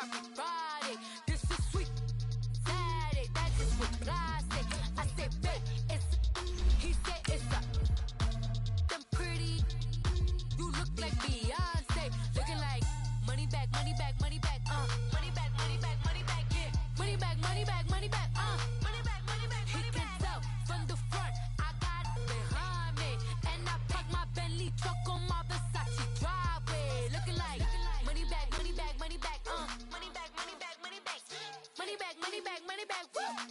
happy Friday. This is sweet Saturday. That is what I say. I say, babe, it's he said it's a them pretty. You look like Beyonce, looking like money back, money back, money back, money back, money back, money back, yeah, money back, money back, money back, money back, money back. He can tell from the front, I got it behind me, and I park my Bentley truck on my Versace driveway, looking like money back, money back, money back, money back, money back, money back, money back, money back, money back,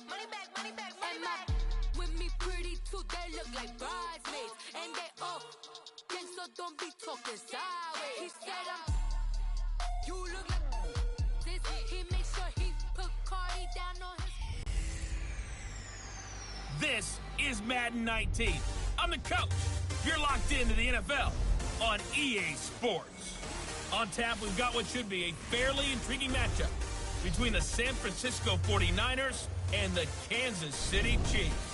money back, money back, money back. With me pretty too, they look like bridesmaids, and they all gang, so don't be talking sideways. He said you look like this. He makes sure he put Cardi down on his. This is Madden 19. I'm the coach. You're locked into the NFL on EA Sports. On tap, we've got what should be a fairly intriguing matchup between the San Francisco 49ers and the Kansas City Chiefs.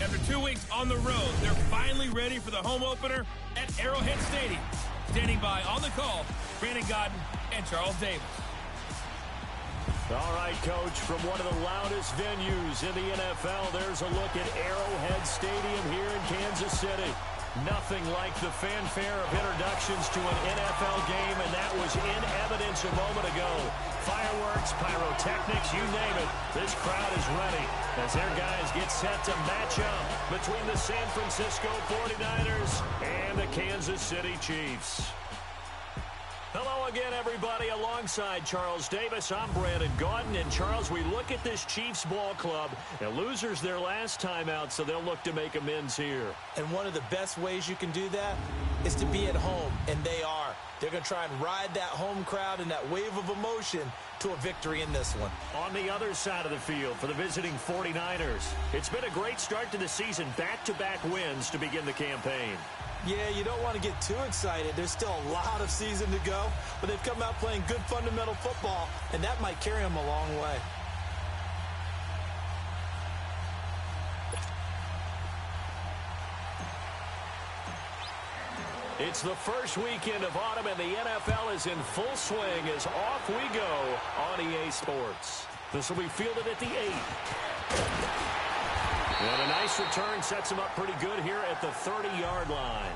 After 2 weeks on the road, they're finally ready for the home opener at Arrowhead Stadium. Standing by on the call, Brandon Godden and Charles Davis. All right, Coach, from one of the loudest venues in the NFL, there's a look at Arrowhead Stadium here in Kansas City. Nothing like the fanfare of introductions to an NFL game, and that was in evidence a moment ago. Fireworks, pyrotechnics, you name it. This crowd is ready as their guys get set to match up between the San Francisco 49ers and the Kansas City Chiefs. Hello again, everybody. Alongside Charles Davis, I'm Brandon Gaudin. And, Charles, we look at this Chiefs ball club. And losers their last time out, so they'll look to make amends here. And one of the best ways you can do that is to be at home, and they are. They're going to try and ride that home crowd and that wave of emotion to a victory in this one. On the other side of the field for the visiting 49ers, it's been a great start to the season. Back-to-back wins to begin the campaign. Yeah, you don't want to get too excited. There's still a lot of season to go, but they've come out playing good fundamental football, and that might carry them a long way. It's the first weekend of autumn, and the NFL is in full swing as off we go on EA Sports. This will be fielded at the 8. And a nice return sets him up pretty good here at the 30-yard line.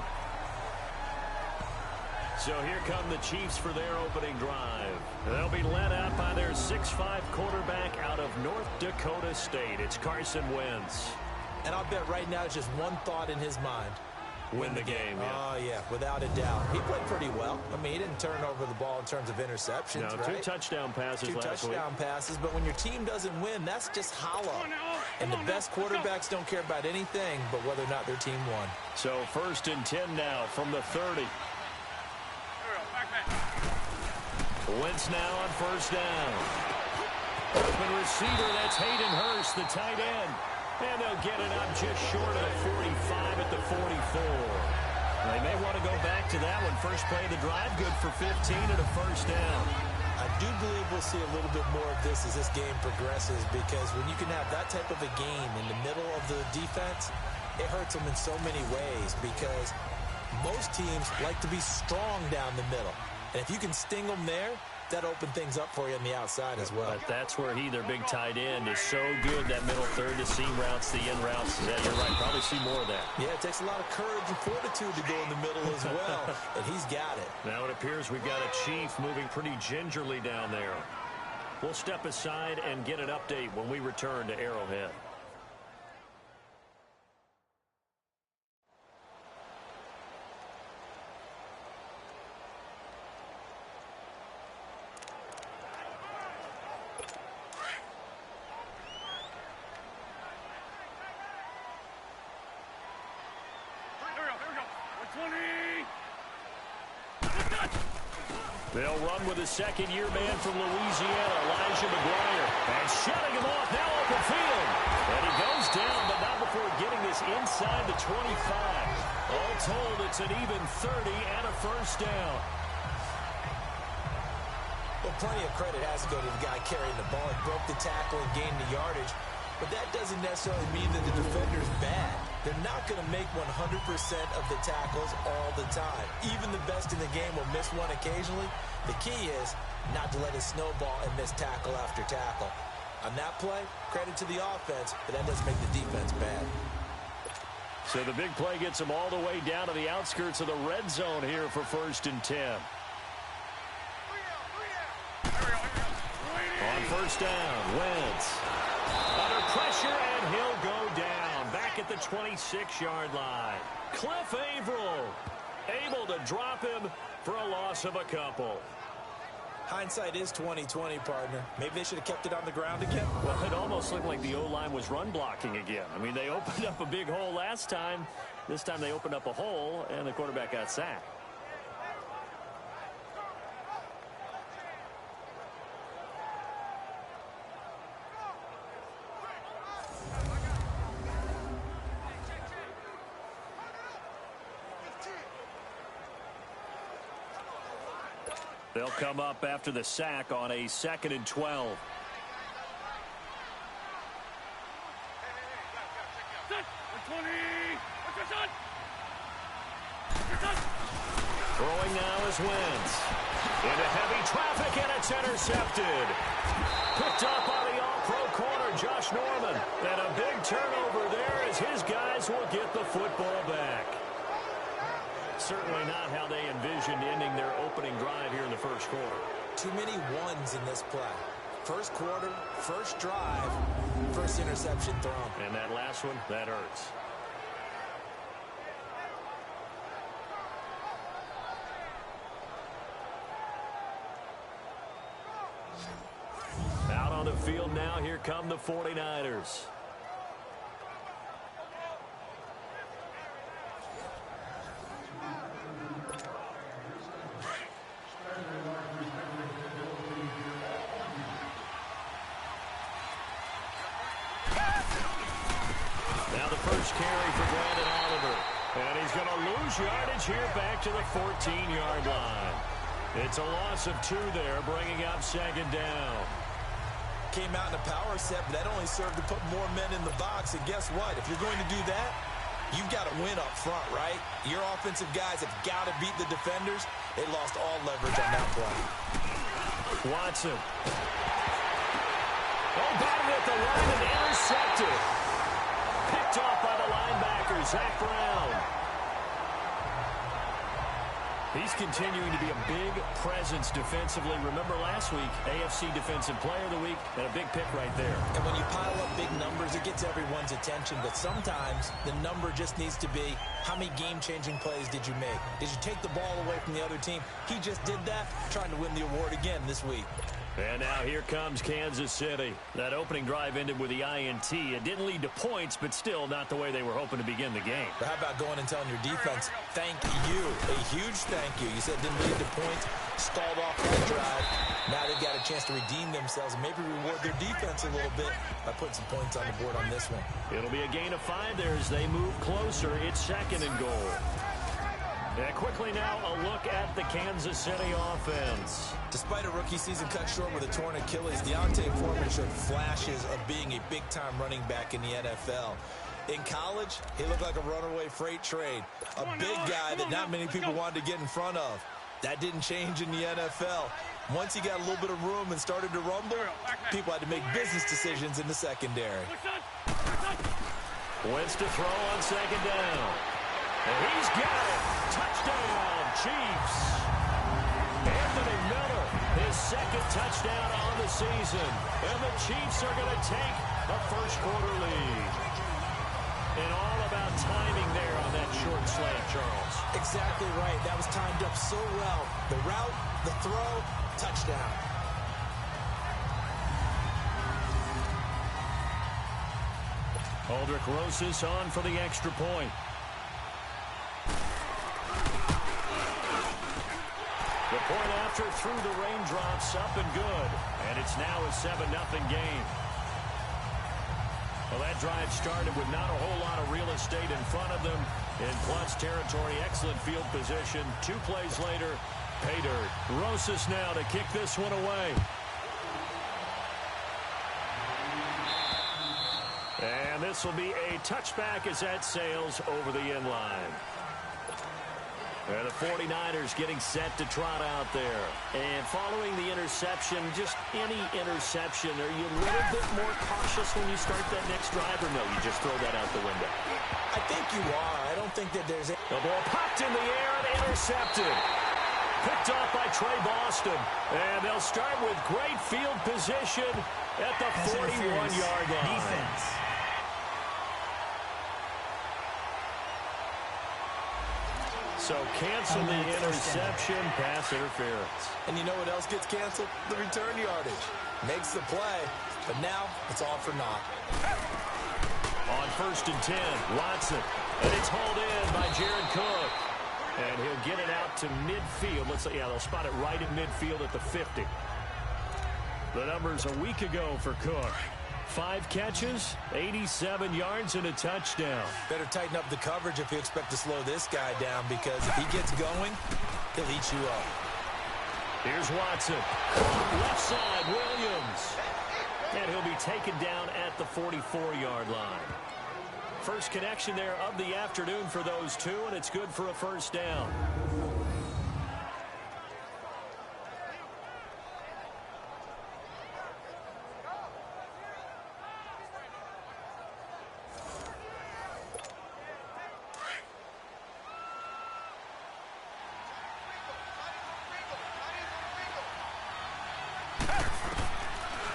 So here come the Chiefs for their opening drive. They'll be led out by their 6'5" quarterback out of North Dakota State. It's Carson Wentz. And I'll bet right now it's just one thought in his mind. Win the game, yeah. Oh, yeah, without a doubt. He played pretty well. I mean, he didn't turn over the ball in terms of interceptions, no, right? 2 touchdown passes last week. 2 touchdown passes, but when your team doesn't win, that's just hollow. And the best quarterbacks don't care about anything but whether or not their team won. So 1st and 10 now from the 30. Wentz now on 1st down. Open receiver, that's Hayden Hurst, the tight end. And they'll get it up just short of the 45 at the 44. They may want to go back to that one. First play of the drive, good for 15 and a 1st down. I do believe we'll see a little bit more of this as this game progresses, because when you can have that type of a game in the middle of the defense, it hurts them in so many ways, because most teams like to be strong down the middle. And if you can sting them there, that opened things up for you on the outside as well. But that's where their big tight end, is so good, that middle third, the seam routes, the in routes. Yeah, you're right, probably see more of that. Yeah, it takes a lot of courage and fortitude to go in the middle as well, and he's got it. Now it appears we've got a Chief moving pretty gingerly down there. We'll step aside and get an update when we return to Arrowhead. They'll run with a second-year man from Louisiana, Elijah McGuire. And shutting him off, now open field. And he goes down, but not before getting this inside the 25. All told, it's an even 30 and a 1st down. Well, plenty of credit has to go to the guy carrying the ball. He broke the tackle and gained the yardage. But that doesn't necessarily mean that the defender's bad. They're not going to make 100% of the tackles all the time. Even the best in the game will miss one occasionally. The key is not to let it snowball and miss tackle after tackle. On that play, credit to the offense, but that doesn't make the defense bad. So the big play gets them all the way down to the outskirts of the red zone here for 1st and 10. On 1st down, Wentz. Under pressure, and he'll go down. Back at the 26-yard line. Cliff Averill able to drop him for a loss of a couple. Hindsight is 20/20, partner. Maybe they should have kept it on the ground again. Well, it almost looked like the O-line was run blocking again. I mean, they opened up a big hole last time. This time they opened up a hole, and the quarterback got sacked. They'll come up after the sack on a 2nd and 12. Throwing now is Wentz. Into heavy traffic, and it's intercepted. Picked up by the all-pro corner, Josh Norman. And a big turnover there as his guys will get the football back. Certainly not how they envisioned ending their opening drive here in the 1st quarter. Too many ones in this play. 1st quarter, 1st drive, 1st interception thrown. And that last one, that hurts. Out on the field now, here come the 49ers. Yardage here back to the 14-yard line. It's a loss of 2 there, bringing up 2nd down. Came out in a power set, but that only served to put more men in the box. And guess what? If you're going to do that, you've got to win up front, right? Your offensive guys have got to beat the defenders. They lost all leverage on that play. Watson. Oh, batted at the line and intercepted. Picked off by the linebacker, Zach Brown. He's continuing to be a big presence defensively. Remember last week, AFC Defensive Player of the Week, and a big pick right there. And when you pile up big numbers, it gets everyone's attention. But sometimes the number just needs to be, how many game-changing plays did you make? Did you take the ball away from the other team? He just did that, trying to win the award again this week. And now here comes Kansas City. That opening drive ended with the INT. It didn't lead to points, but still not the way they were hoping to begin the game. But how about going and telling your defense, thank you, a huge thank you. You said it didn't lead to points, stalled off that drive. Now they've got a chance to redeem themselves and maybe reward their defense a little bit by putting some points on the board on this one. It'll be a gain of 5 there as they move closer. It's 2nd and goal. And quickly now, a look at the Kansas City offense. Despite a rookie season cut short with a torn Achilles, Deontay Foreman showed flashes of being a big-time running back in the NFL. In college, he looked like a runaway freight train. A big guy that not many people wanted to get in front of. That didn't change in the NFL. Once he got a little bit of room and started to rumble, people had to make business decisions in the secondary. Wentz to throw on 2nd down. And he's got it. Touchdown, Chiefs. Anthony Miller, his 2nd touchdown on the season. And the Chiefs are going to take a 1st quarter lead. And all about timing there on that short slant, Charles. Exactly right. That was timed up so well. The route, the throw, touchdown. Aldrick Rosas on for the extra point. The point after through the raindrops, up and good. And it's now a 7-0 game. Well, that drive started with not a whole lot of real estate in front of them. In plus territory, excellent field position. 2 plays later, pay dirt. Rosas now to kick this one away. And this will be a touchback as that sails over the end line. And the 49ers getting set to trot out there. And following the interception, just any interception, are you a little bit more cautious when you start that next drive, or no, you just throw that out the window? I think you are. I don't think that there's... The ball popped in the air and intercepted. Picked off by Trey Boston. And they'll start with great field position at the 41-yard line. Defense. So cancel the interception, pass interference. And you know what else gets canceled? The return yardage. Makes the play, but now it's all for naught. On 1st and 10, Watson. And it's hauled in by Jared Cook. And he'll get it out to midfield. They'll spot it right at midfield at the 50. The numbers a week ago for Cook. 5 catches, 87 yards, and a touchdown. Better tighten up the coverage if you expect to slow this guy down, because if he gets going, he'll eat you up. Here's Watson. Left side, Williams. And he'll be taken down at the 44-yard line. First connection there of the afternoon for those two, and it's good for a first down.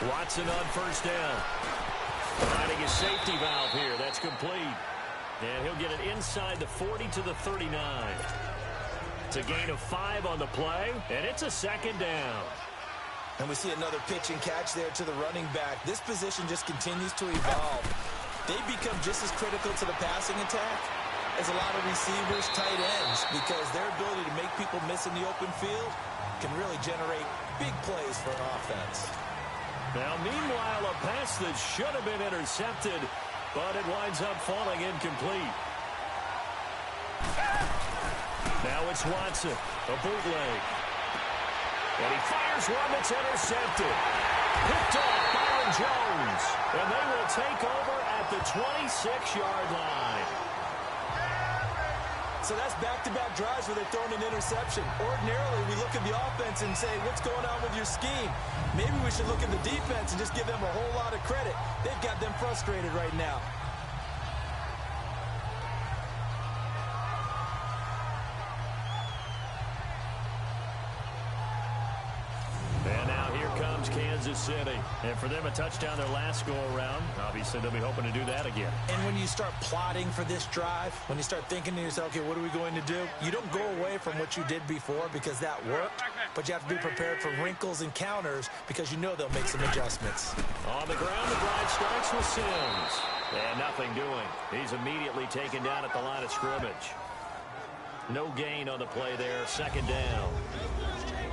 Watson on first down. Finding his safety valve here. That's complete. And he'll get it inside the 40 to the 39. It's a gain of 5 on the play, and it's a second down. And we see another pitch and catch there to the running back. This position just continues to evolve. They become just as critical to the passing attack as a lot of receivers, tight ends, because their ability to make people miss in the open field can really generate big plays for an offense. Now, meanwhile, a pass that should have been intercepted, but it winds up falling incomplete. Now it's Watson, a bootleg. And he fires one that's intercepted. Picked off Byron Jones. And they will take over at the 26-yard line. So that's back-to-back drives where they're throwing an interception. Ordinarily, we look at the offense and say, what's going on with your scheme? Maybe we should look at the defense and just give them a whole lot of credit. They've got them frustrated right now. And now here comes Kansas City. And for them, a touchdown their last go-around. Obviously, they'll be hoping to do that again. And when you start plotting for this drive, when you start thinking to yourself, okay, what are we going to do? You don't go away from what you did before because that worked, but you have to be prepared for wrinkles and counters because you know they'll make some adjustments. On the ground, the drive starts with Sims. And nothing doing. He's immediately taken down at the line of scrimmage. No gain on the play there. Second down.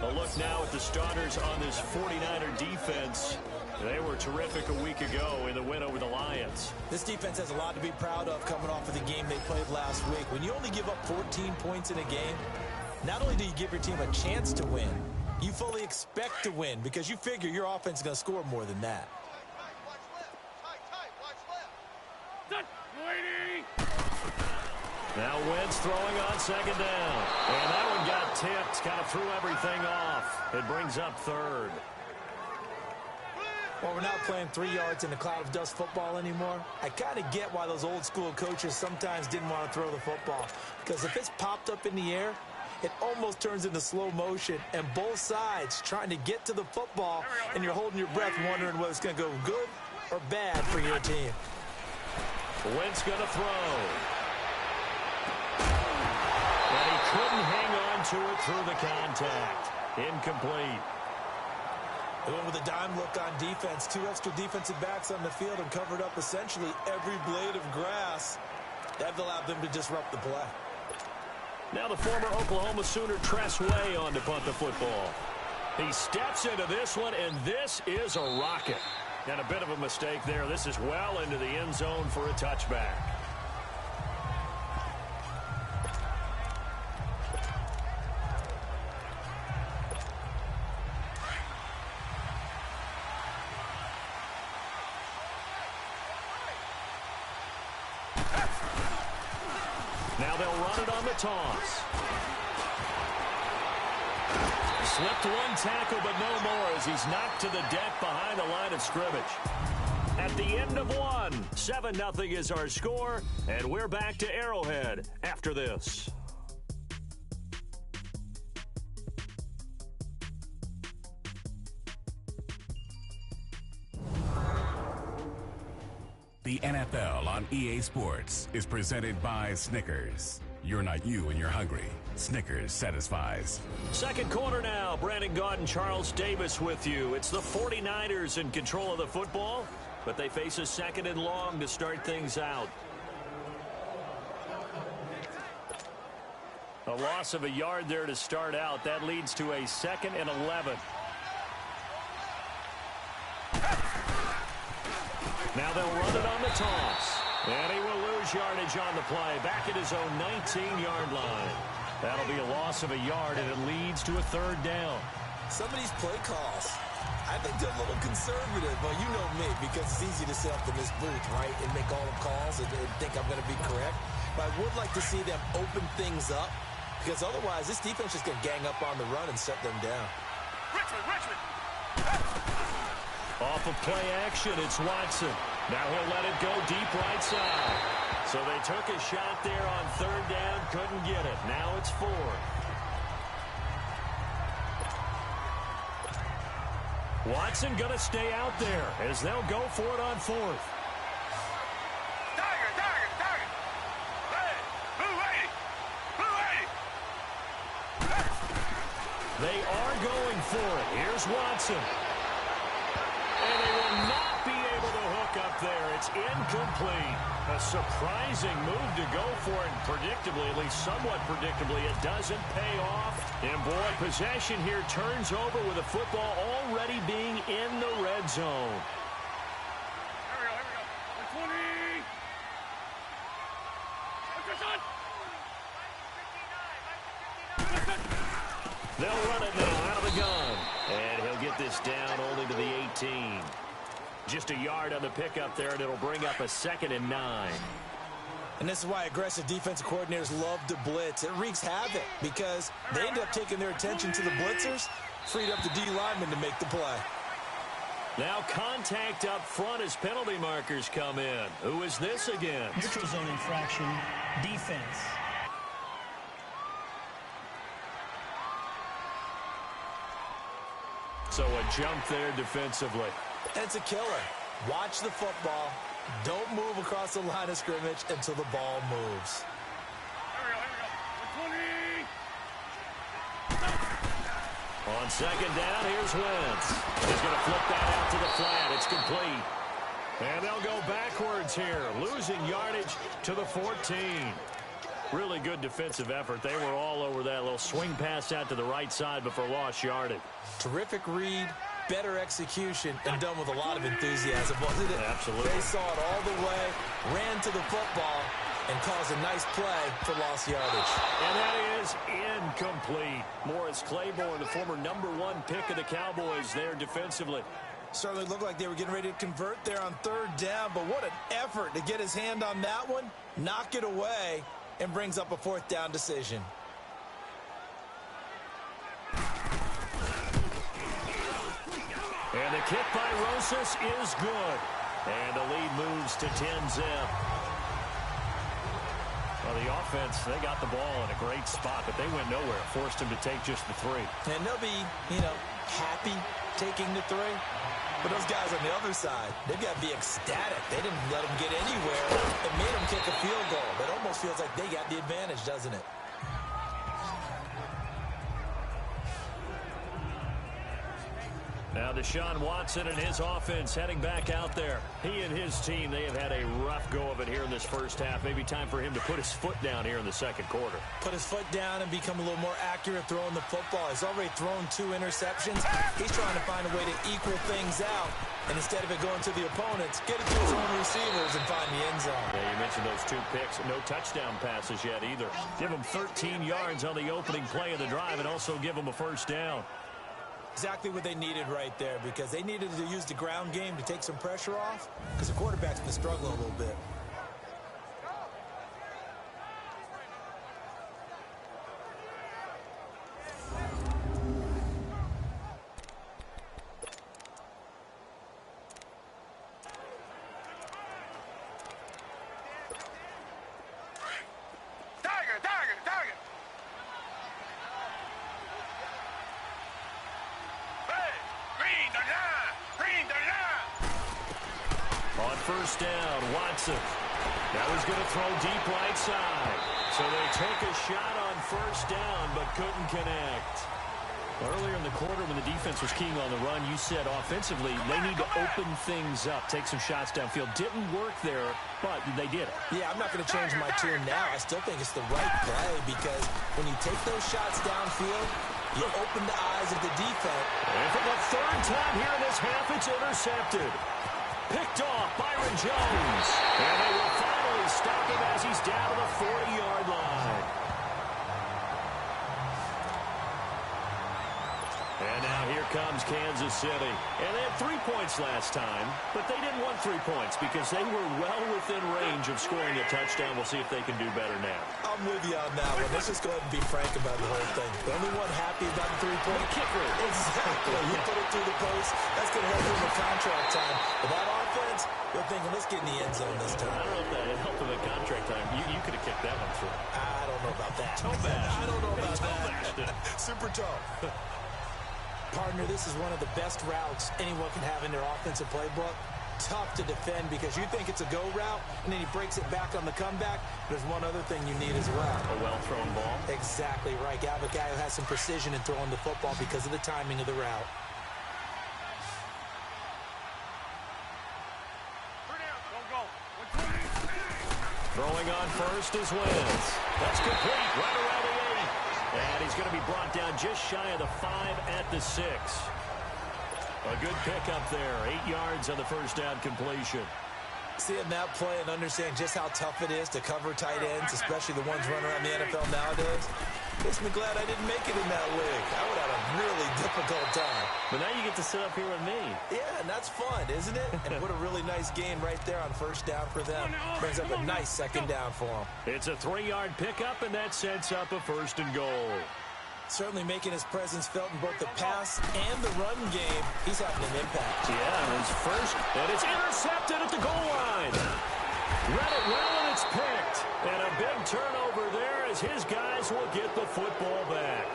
A look now at the starters on this 49er defense. They were terrific a week ago in the win over the Lions. This defense has a lot to be proud of coming off of the game they played last week. When you only give up 14 points in a game, not only do you give your team a chance to win, you fully expect to win because you figure your offense is going to score more than that. Now Wentz throwing on second down. And that one got tipped, kind of threw everything off. It brings up third. Well, we're not playing 3 yards in a cloud of dust football anymore. I kind of get why those old school coaches sometimes didn't want to throw the football. Because if it's popped up in the air, it almost turns into slow motion. And both sides trying to get to the football, and you're holding your breath wondering whether it's going to go good or bad for your team. Wentz going to throw. And he couldn't hang on to it through the contact. Incomplete. They went with a dime look on defense. 2 extra defensive backs on the field and covered up essentially every blade of grass. That allowed them to disrupt the play. Now the former Oklahoma Sooner Tress Way on to punt the football. He steps into this one, and this is a rocket. And a bit of a mistake there. This is well into the end zone for a touchback. Now they'll run it on the toss. Slipped one tackle, but no more as he's knocked to the deck behind the line of scrimmage. At the end of one, 7-0 is our score, and we're back to Arrowhead after this. The NFL on EA Sports is presented by Snickers. You're not you and you're hungry. Snickers satisfies. Second quarter now. Brandon Gaudin, Charles Davis with you. It's the 49ers in control of the football, but they face a second and long to start things out. A loss of a yard there to start out. That leads to a 2nd and 11. Now they'll run it on the toss. And he will lose yardage on the play. Back at his own 19-yard line. That'll be a loss of a yard, and it leads to a 3rd down. Some of these play calls, I think they're a little conservative. Well, you know me, because it's easy to sit up in this booth, right, and make all the calls and think I'm going to be correct. But I would like to see them open things up, because otherwise this defense is going to gang up on the run and shut them down. Richmond! Off of play action, it's Watson. Now he'll let it go deep right side. So they took a shot there on 3rd down, couldn't get it. Now it's 4th. Watson going to stay out there as they'll go for it on 4th. Tiger! Hey! Blue 80! They are going for it. Here's Watson. And they will not be able to hook up there. It's incomplete. A surprising move to go for it. And predictably, at least somewhat predictably, it doesn't pay off. And boy, possession here turns over with the football already being in the red zone. Here we go. 120! They'll run it now out of the gun. And he'll get this down only to the 18. Just a yard on the pickup there, and it'll bring up a 2nd and 9. And this is why aggressive defensive coordinators love to blitz. It wreaks havoc because they end up taking their attention to the blitzers, freed up the D lineman to make the play. Now contact up front as penalty markers come in. Who is this again? Neutral zone infraction, defense. So a jump there defensively. It's a killer. Watch the football. Don't move across the line of scrimmage until the ball moves. Here we go. 120! On 2nd down, here's Wentz. He's going to flip that out to the flat. It's complete. And they'll go backwards here, losing yardage to the 14. Really good defensive effort. They were all over that little swing pass out to the right side before lost yardage. Terrific read, better execution, and done with a lot of enthusiasm, wasn't it? Absolutely. They saw it all the way, ran to the football, and caused a nice play for lost yardage. And that is incomplete. Morris Claiborne, the former #1 pick of the Cowboys there defensively. Certainly looked like they were getting ready to convert there on 3rd down, but what an effort to get his hand on that one, knock it away, and brings up a 4th down decision. And the kick by Rosas is good. And the lead moves to 10-zip. Well, the offense, they got the ball in a great spot, but they went nowhere. Forced him to take just the 3. And they'll be, happy taking the 3. But those guys on the other side, they've got to be ecstatic. They didn't let them get anywhere and made them kick a field goal. That almost feels like they got the advantage, doesn't it? Now Deshaun Watson and his offense heading back out there. He and his team, they have had a rough go of it here in this first half. Maybe time for him to put his foot down here in the 2nd quarter. Put his foot down and become a little more accurate throwing the football. He's already thrown 2 interceptions. He's trying to find a way to equal things out. And instead of it going to the opponents, get it to his own receivers and find the end zone. Yeah, you mentioned those 2 picks. No touchdown passes yet either. Give them 13 yards on the opening play of the drive and also give them a 1st down. Exactly what they needed right there, because they needed to use the ground game to take some pressure off, because the quarterback's been struggling a little bit. first down. Watson. That was going to throw deep right side. So they took a shot on first down, but couldn't connect. Earlier in the quarter when the defense was keying on the run, you said offensively they need to open things up, take some shots downfield. Didn't work there, but they did it. Yeah, I'm not going to change my tune now. I still think it's the right play because when you take those shots downfield, you open the eyes of the defense. And for the third time here in this half, it's intercepted. Picked off Byron Jones. And they will finally stop him as he's down to the 40-yard line. And now here comes Kansas City. And they had 3 points last time, but they didn't want 3 points because they were well within range of scoring a touchdown. We'll see if they can do better now. I'm with you on that one. Let's just go ahead and be frank about the whole thing. The only one happy about the 3-point kicker. Exactly. You put it through the post. That's going to help him with contract time. But that offense, they're thinking, let's get in the end zone this time. I don't know if that helped him at contract time. You could have kicked that one through. I don't know about that. Toe bash. I don't know about that. Super toe. Partner, this is one of the best routes anyone can have in their offensive playbook. Tough to defend because you think it's a go route, and then he breaks it back on the comeback. There's one other thing you need as well. A well-thrown ball. Exactly right. You have a guy who has some precision in throwing the football because of the timing of the route. Throwing on first is Wentz. That's complete right around the 8. And he's going to be brought down just shy of the 5 at the 6. A good pickup there. 8 yards on the first down completion. Seeing that play and understand just how tough it is to cover tight ends, especially the ones running around the NFL nowadays, makes me glad I didn't make it in that league. I would have had a really difficult time. But now you get to sit up here with me. Yeah, and that's fun, isn't it? And what a really nice game right there on first down for them. Brings up a nice second down for them. It's a 3-yard pickup, and that sets up a first and goal. Certainly making his presence felt in both the pass and the run game. He's having an impact. Yeah, his first, and it's intercepted at the goal line. Read it well, and it's picked. And a big turnover there as his guys will get the football back.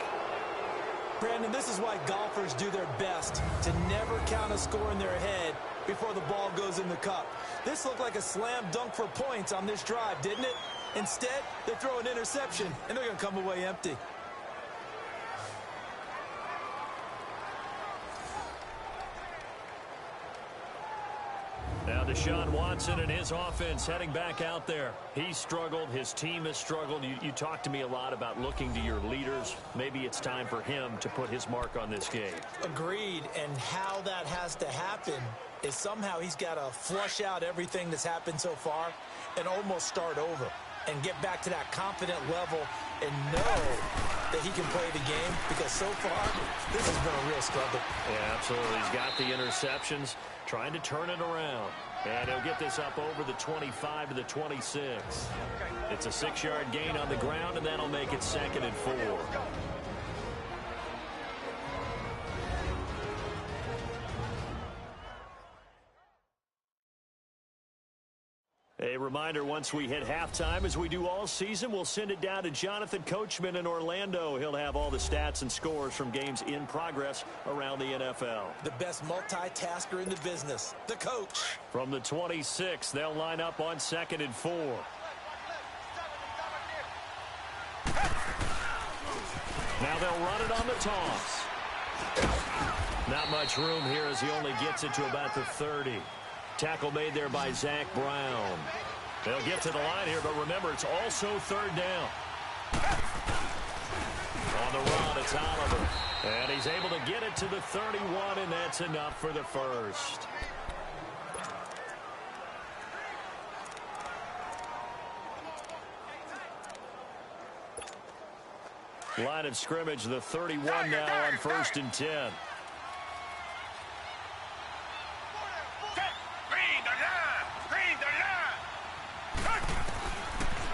Brandon, this is why golfers do their best to never count a score in their head before the ball goes in the cup. This looked like a slam dunk for points on this drive, didn't it? Instead, they throw an interception, and they're going to come away empty. Now Deshaun Watson and his offense heading back out there. He struggled. His team has struggled. You talked to me a lot about looking to your leaders. Maybe it's time for him to put his mark on this game. Agreed. And how that has to happen is somehow he's got to flush out everything that's happened so far and almost start over and get back to that confident level and know that he can play the game, because so far this has been a real struggle. Yeah, absolutely. He's got the interceptions, trying to turn it around. And he'll get this up over the 25 to the 26. It's a 6-yard gain on the ground, and that'll make it 2nd and 4. A reminder, once we hit halftime, as we do all season, we'll send it down to Jonathan Coachman in Orlando. He'll have all the stats and scores from games in progress around the NFL. The best multitasker in the business, the coach. From the 26, they'll line up on 2nd and 4. Now they'll run it on the toss. Not much room here as he only gets it to about the 30. Tackle made there by Zach Brown. They'll get to the line here, but remember, it's also 3rd down. On the run, it's Oliver. And he's able to get it to the 31, and that's enough for the first. Line of scrimmage, the 31 now on 1st and 10.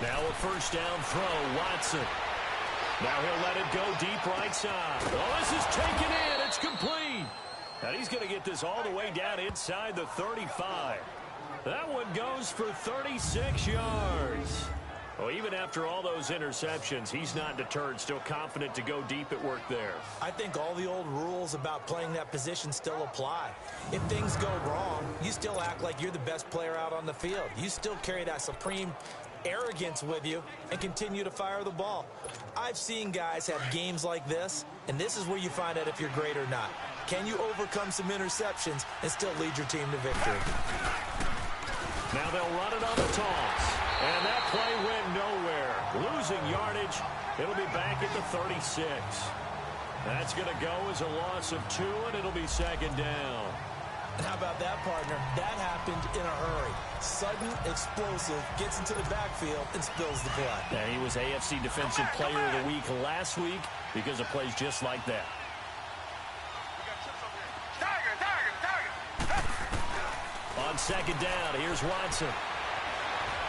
Now a first down throw, Watson. Now he'll let it go deep right side. Oh, this is taken in. It's complete. And he's going to get this all the way down inside the 35. That one goes for 36 yards. Well, even after all those interceptions, he's not deterred, still confident to go deep at work there. I think all the old rules about playing that position still apply. If things go wrong, you still act like you're the best player out on the field. You still carry that supreme arrogance with you and continue to fire the ball. I've seen guys have games like this, and this is where you find out if you're great or not. Can you overcome some interceptions and still lead your team to victory? Now they'll run it on the toss. And that play went nowhere. Losing yardage. It'll be back at the 36. That's going to go as a loss of 2, and it'll be second down. And how about that, partner? That happened in a hurry. Sudden, explosive, gets into the backfield, and spills the play. And he was AFC Defensive Player of the Week last week because of plays just like that. On second down, here's Watson.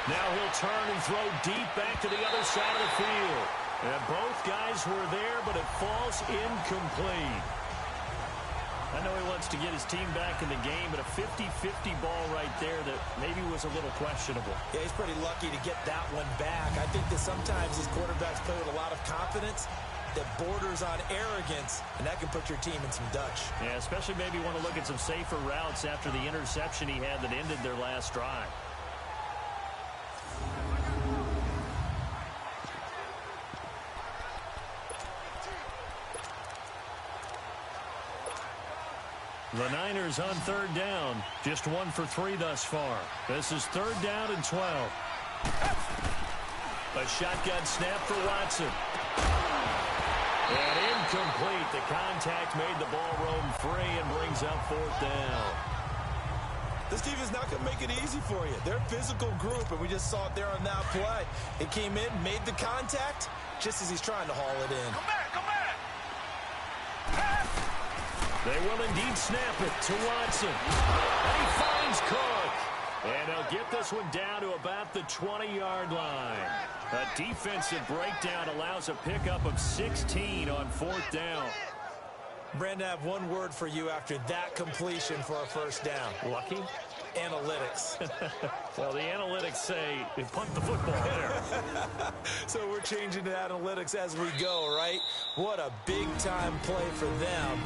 Now he'll turn and throw deep back to the other side of the field. And both guys were there, but it falls incomplete. I know he wants to get his team back in the game, but a 50-50 ball right there that maybe was a little questionable. Yeah, he's pretty lucky to get that one back. I think that sometimes his quarterbacks play with a lot of confidence that borders on arrogance, and that can put your team in some dutch. Yeah, especially maybe want to look at some safer routes after the interception he had that ended their last drive. The Niners on third down. Just 1 for 3 thus far. This is third down and 12. A shotgun snap for Watson. And incomplete. The contact made the ball roam free and brings up fourth down. This defense is not going to make it easy for you. They're a physical group, and we just saw it there on that play. It came in, made the contact, just as he's trying to haul it in. Come back, come back. They will indeed snap it to Watson. And he finds Cook. And they'll get this one down to about the 20-yard line. A defensive breakdown allows a pickup of 16 on fourth down. Brandon, I have one word for you after that completion for a first down. Lucky? Analytics. Well, the analytics say they punt the football there. So we're changing to analytics as we go, right? What a big-time play for them,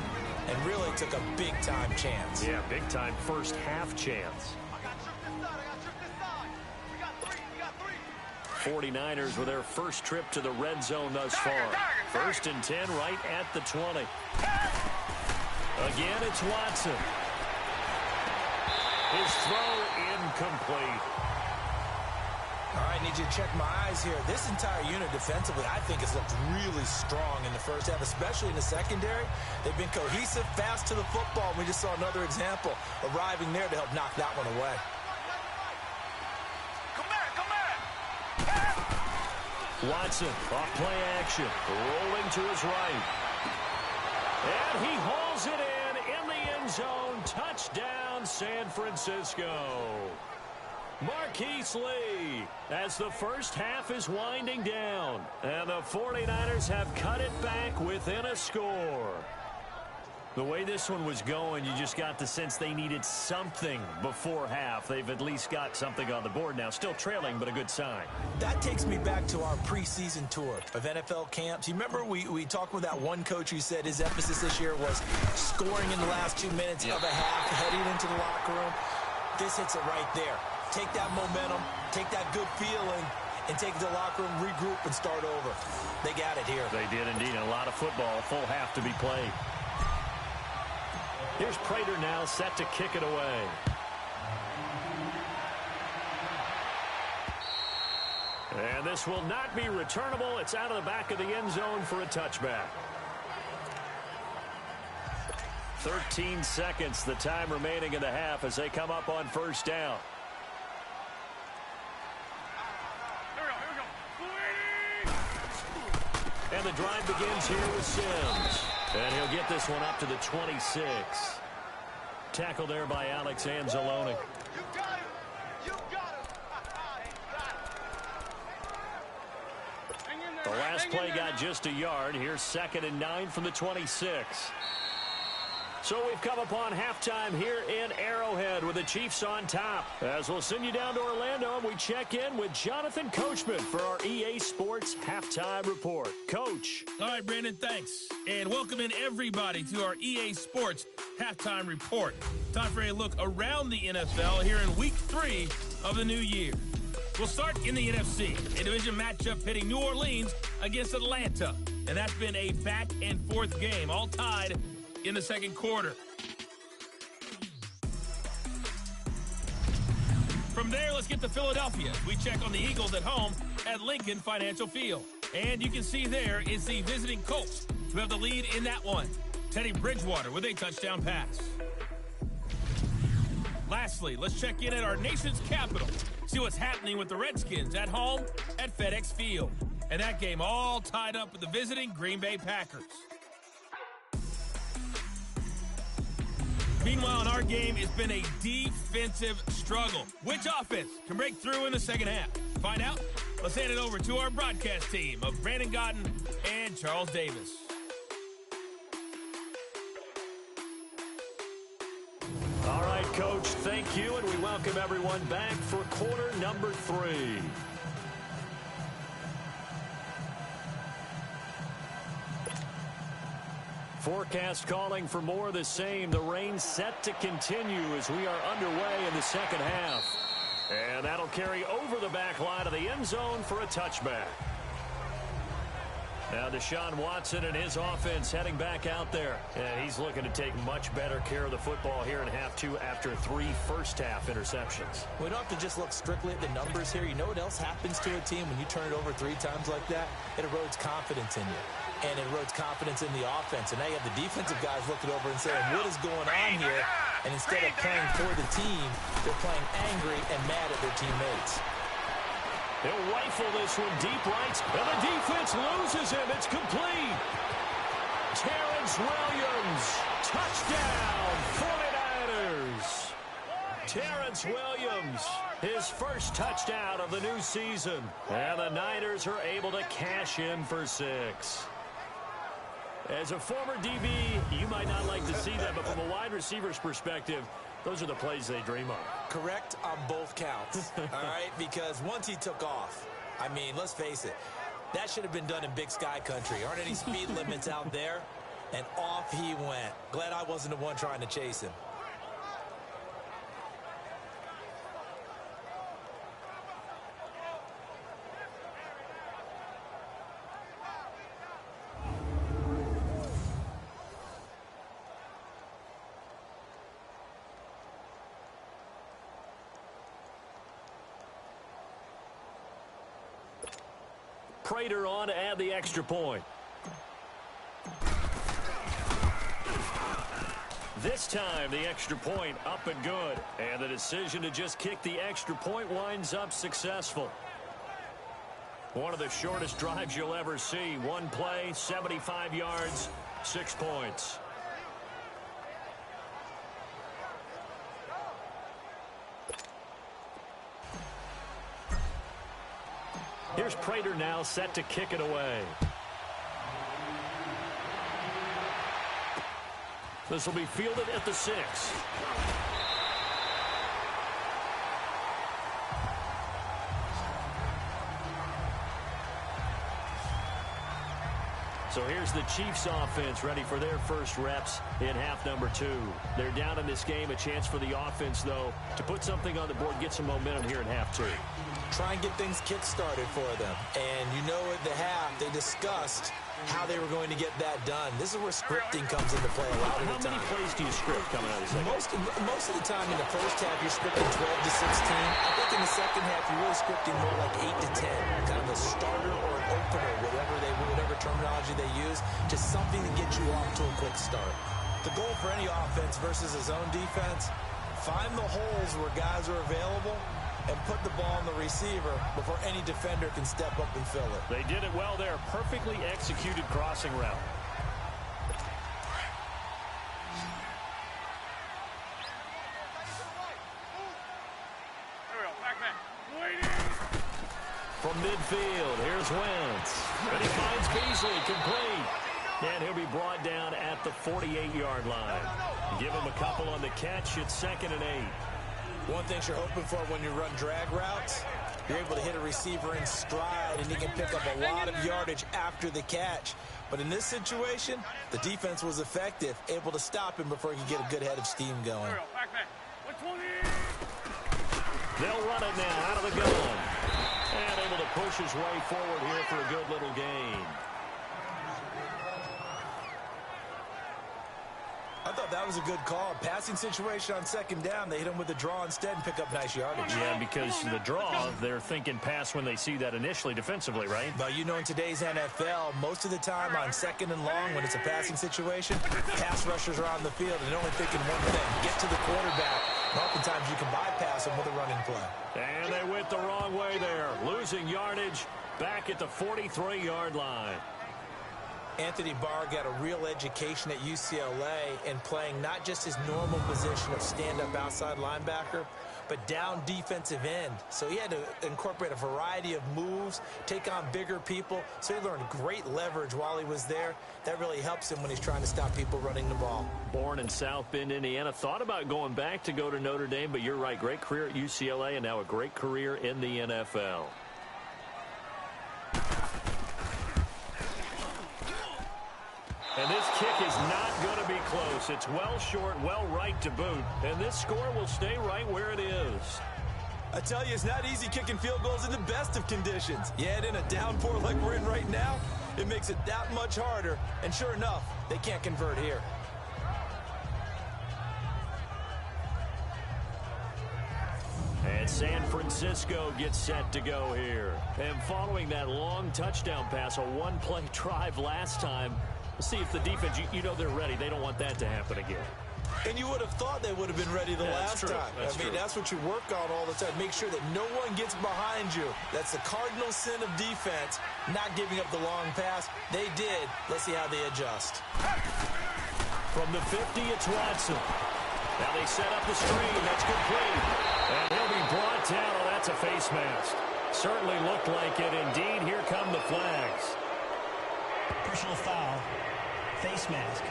and really took a big-time chance. Yeah, big-time first half chance. 49ers with their first trip to the red zone thus far. First and 10 right at the 20. Again, it's Watson. His throw incomplete. All right, need you to check my eyes here. This entire unit defensively, I think, has looked really strong in the first half, especially in the secondary. They've been cohesive, fast to the football. We just saw another example arriving there to help knock that one away. Watson, off play action, rolling to his right. And he hauls it in the end zone. Touchdown, San Francisco. Marquise Lee, as the first half is winding down. And the 49ers have cut it back within a score. The way this one was going, you just got the sense they needed something before half. They've at least got something on the board now. Still trailing, but a good sign. That takes me back to our preseason tour of NFL camps. You remember we talked with that one coach who said his emphasis this year was scoring in the last 2 minutes of a half, heading into the locker room. This hits it right there. Take that momentum, take that good feeling, and take it to the locker room, regroup, and start over. They got it here. They did indeed. A lot of football, full half to be played. Here's Prater now set to kick it away. And this will not be returnable. It's out of the back of the end zone for a touchback. 13 seconds, the time remaining in the half as they come up on first down. And the drive begins here with Sims. And he'll get this one up to the 26. Tackle there by Alex Anzalone. The last play got just a yard. Here's 2nd and 9 from the 26. So we've come upon halftime here in Arrowhead with the Chiefs on top. As we'll send you down to Orlando, and we check in with Jonathan Coachman for our EA Sports Halftime Report. Coach. All right, Brandon, thanks. And welcome in everybody to our EA Sports Halftime Report. Time for a look around the NFL here in Week 3 of the new year. We'll start in the NFC, a division matchup pitting New Orleans against Atlanta. And that's been a back-and-forth game, all tied in the second quarter. From there, let's get to Philadelphia. We check on the Eagles at home at Lincoln Financial Field. And you can see there is the visiting Colts who have the lead in that one. Teddy Bridgewater with a touchdown pass. Lastly, let's check in at our nation's capital. See what's happening with the Redskins at home at FedEx Field. And that game all tied up with the visiting Green Bay Packers. Meanwhile, in our game, it's been a defensive struggle. Which offense can break through in the second half? Find out? Let's hand it over to our broadcast team of Brandon Godden and Charles Davis. All right, Coach, thank you, and we welcome everyone back for quarter number 3. Forecast calling for more of the same. The rain set to continue as we are underway in the second half. And that'll carry over the back line of the end zone for a touchback. Now Deshaun Watson and his offense heading back out there. And he's looking to take much better care of the football here in half 2 after 3 first-half interceptions. We don't have to just look strictly at the numbers here. You know what else happens to a team when you turn it over 3 times like that? It erodes confidence in you. And it erodes confidence in the offense. And now you have the defensive guys looking over and saying, what is going on here? And instead of playing for the team, they're playing angry and mad at their teammates. They'll rifle this one deep right, and the defense loses him. It's complete. Terrence Williams, touchdown, 49ers. Terrence Williams, his first touchdown of the new season. And the Niners are able to cash in for 6. As a former DB, you might not like to see that, but from a wide receiver's perspective, those are the plays they dream of. Correct on both counts, all right? Because once he took off, I mean, let's face it, that should have been done in Big Sky Country. Aren't any speed limits out there? And off he went. Glad I wasn't the one trying to chase him. Prater on to add the extra point. This time, the extra point up and good. And the decision to just kick the extra point winds up successful. One of the shortest drives you'll ever see. One play, 75 yards, 6 points. Here's Prater now set to kick it away. This will be fielded at the 6. So here's the Chiefs offense ready for their first reps in half number 2. They're down in this game. A chance for the offense, though, to put something on the board, get some momentum here in half 2. Try and get things kick-started for them. And you know at the half, they discussed how they were going to get that done. This is where scripting comes into play a lot of the time. How many plays do you script coming out of the second? Most of the time in the first half, you're scripting 12 to 16. I think in the second half, you're really scripting more like 8 to 10. Kind of a starter or an opener, whatever terminology they use. Just something to get you off to a quick start. The goal for any offense versus a zone defense, find the holes where guys are available and put the ball on the receiver before any defender can step up and fill it. They did it well there. Perfectly executed crossing route. From midfield, here's Wentz. And he finds Beasley, complete. And he'll be brought down at the 48-yard line. Give him a couple on the catch. It's 2nd and 8. One thing you're hoping for when you run drag routes, you're able to hit a receiver in stride, and he can pick up a lot of yardage after the catch. But in this situation, the defense was effective, able to stop him before he could get a good head of steam going. They'll run it now out of the gun. And able to push his way forward here for a good little gain. I thought that was a good call. Passing situation on 2nd down. They hit him with a draw instead and pick up nice yardage. Yeah, because the draw, they're thinking pass when they see that initially defensively, right? But you know, in today's NFL, most of the time on 2nd and long, when it's a passing situation, pass rushers are on the field and they're only thinking one thing: get to the quarterback. And oftentimes you can bypass them with a running play. And they went the wrong way there, losing yardage back at the 43-yard line. Anthony Barr got a real education at UCLA in playing not just his normal position of stand-up outside linebacker, but down defensive end. So he had to incorporate a variety of moves, take on bigger people. So he learned great leverage while he was there. That really helps him when he's trying to stop people running the ball. Born in South Bend, Indiana. Thought about going back to go to Notre Dame, but you're right. Great career at UCLA and now a great career in the NFL. And this kick is not going to be close. It's well short, well right to boot. And this score will stay right where it is. I tell you, it's not easy kicking field goals in the best of conditions. Yet in a downpour like we're in right now, it makes it that much harder. And sure enough, they can't convert here. And San Francisco gets set to go here. And following that long touchdown pass, a one-play drive last time, we'll see if the defense, you know they're ready. They don't want that to happen again. And you would have thought they would have been ready the last time. That's what you work on all the time. Make sure that no one gets behind you. That's the cardinal sin of defense, not giving up the long pass. They did. Let's see how they adjust. From the 50, it's Watson. Now they set up the screen. That's complete. And he'll be brought down. Oh, that's a face mask. Certainly looked like it. Indeed, here come the flags. Personal foul. Face mask.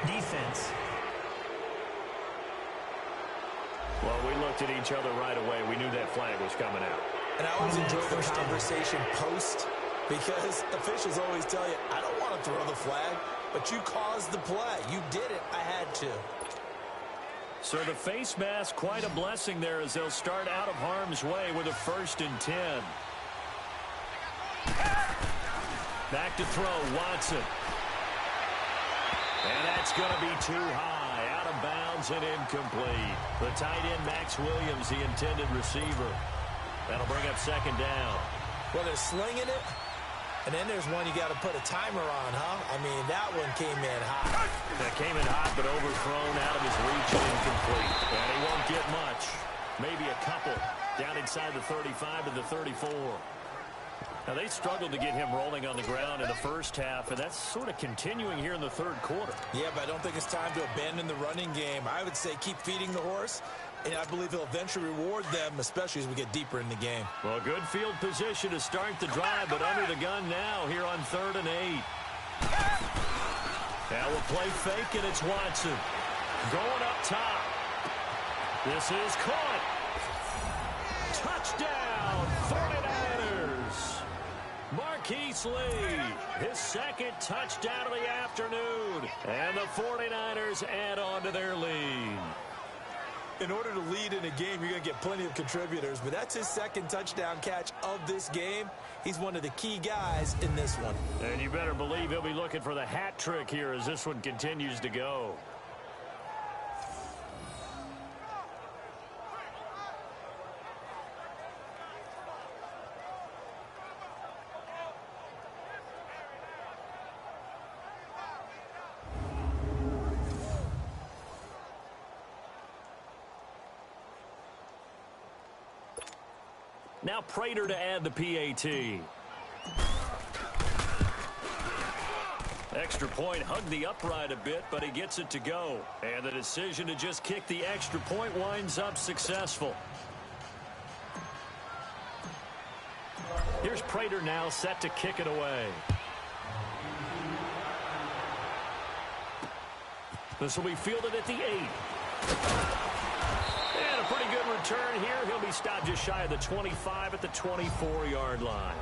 Defense. Well, we looked at each other right away. We knew that flag was coming out. And I always enjoy the conversation post, because officials always tell you, I don't want to throw the flag, but you caused the play. You did it. I had to. So the face mask, quite a blessing there as they'll start out of harm's way with a 1st and 10. Back to throw, Watson. And that's going to be too high, out of bounds and incomplete. The tight end, Max Williams, the intended receiver. That'll bring up 2nd down. Well, they're slinging it, and then there's one you got to put a timer on, huh? I mean, that one came in hot. That came in hot, but overthrown, out of his reach and incomplete. And he won't get much. Maybe a couple down inside the 35 to the 34. Now, they struggled to get him rolling on the ground in the first half, and that's sort of continuing here in the 3rd quarter. Yeah, but I don't think it's time to abandon the running game. I would say keep feeding the horse, and I believe he'll eventually reward them, especially as we get deeper in the game. Well, good field position to start the drive, but under the gun now here on 3rd and 8. Now we'll play fake, and it's Watson. Going up top. This is caught. Touchdown, 49ers. Marquise Lee, his 2nd touchdown of the afternoon. And the 49ers add on to their lead. In order to lead in a game, you're going to get plenty of contributors, but that's his 2nd touchdown catch of this game. He's one of the key guys in this one. And you better believe he'll be looking for the hat trick here as this one continues to go. Now Prater to add the PAT. Extra point, hugged the upright a bit, but he gets it to go. And the decision to just kick the extra point winds up successful. Here's Prater now set to kick it away. This will be fielded at the 8. And a pretty good return here. He'll be stopped just shy of the 25 at the 24-yard line.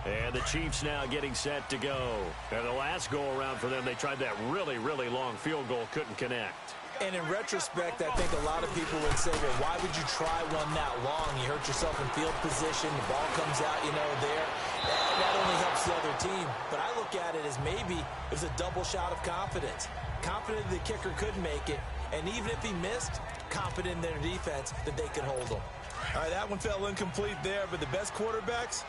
And the Chiefs now getting set to go. And the last go-around for them, they tried that really, really long field goal, couldn't connect. And in retrospect, I think a lot of people would say, well, why would you try one that long? You hurt yourself in field position. The ball comes out, there. That only helps the other team. But I look at it as maybe it was a double shot of confidence. Confident the kicker could make it. And even if he missed, confident in their defense that they could hold him. All right, that one fell incomplete there. But the best quarterbacks,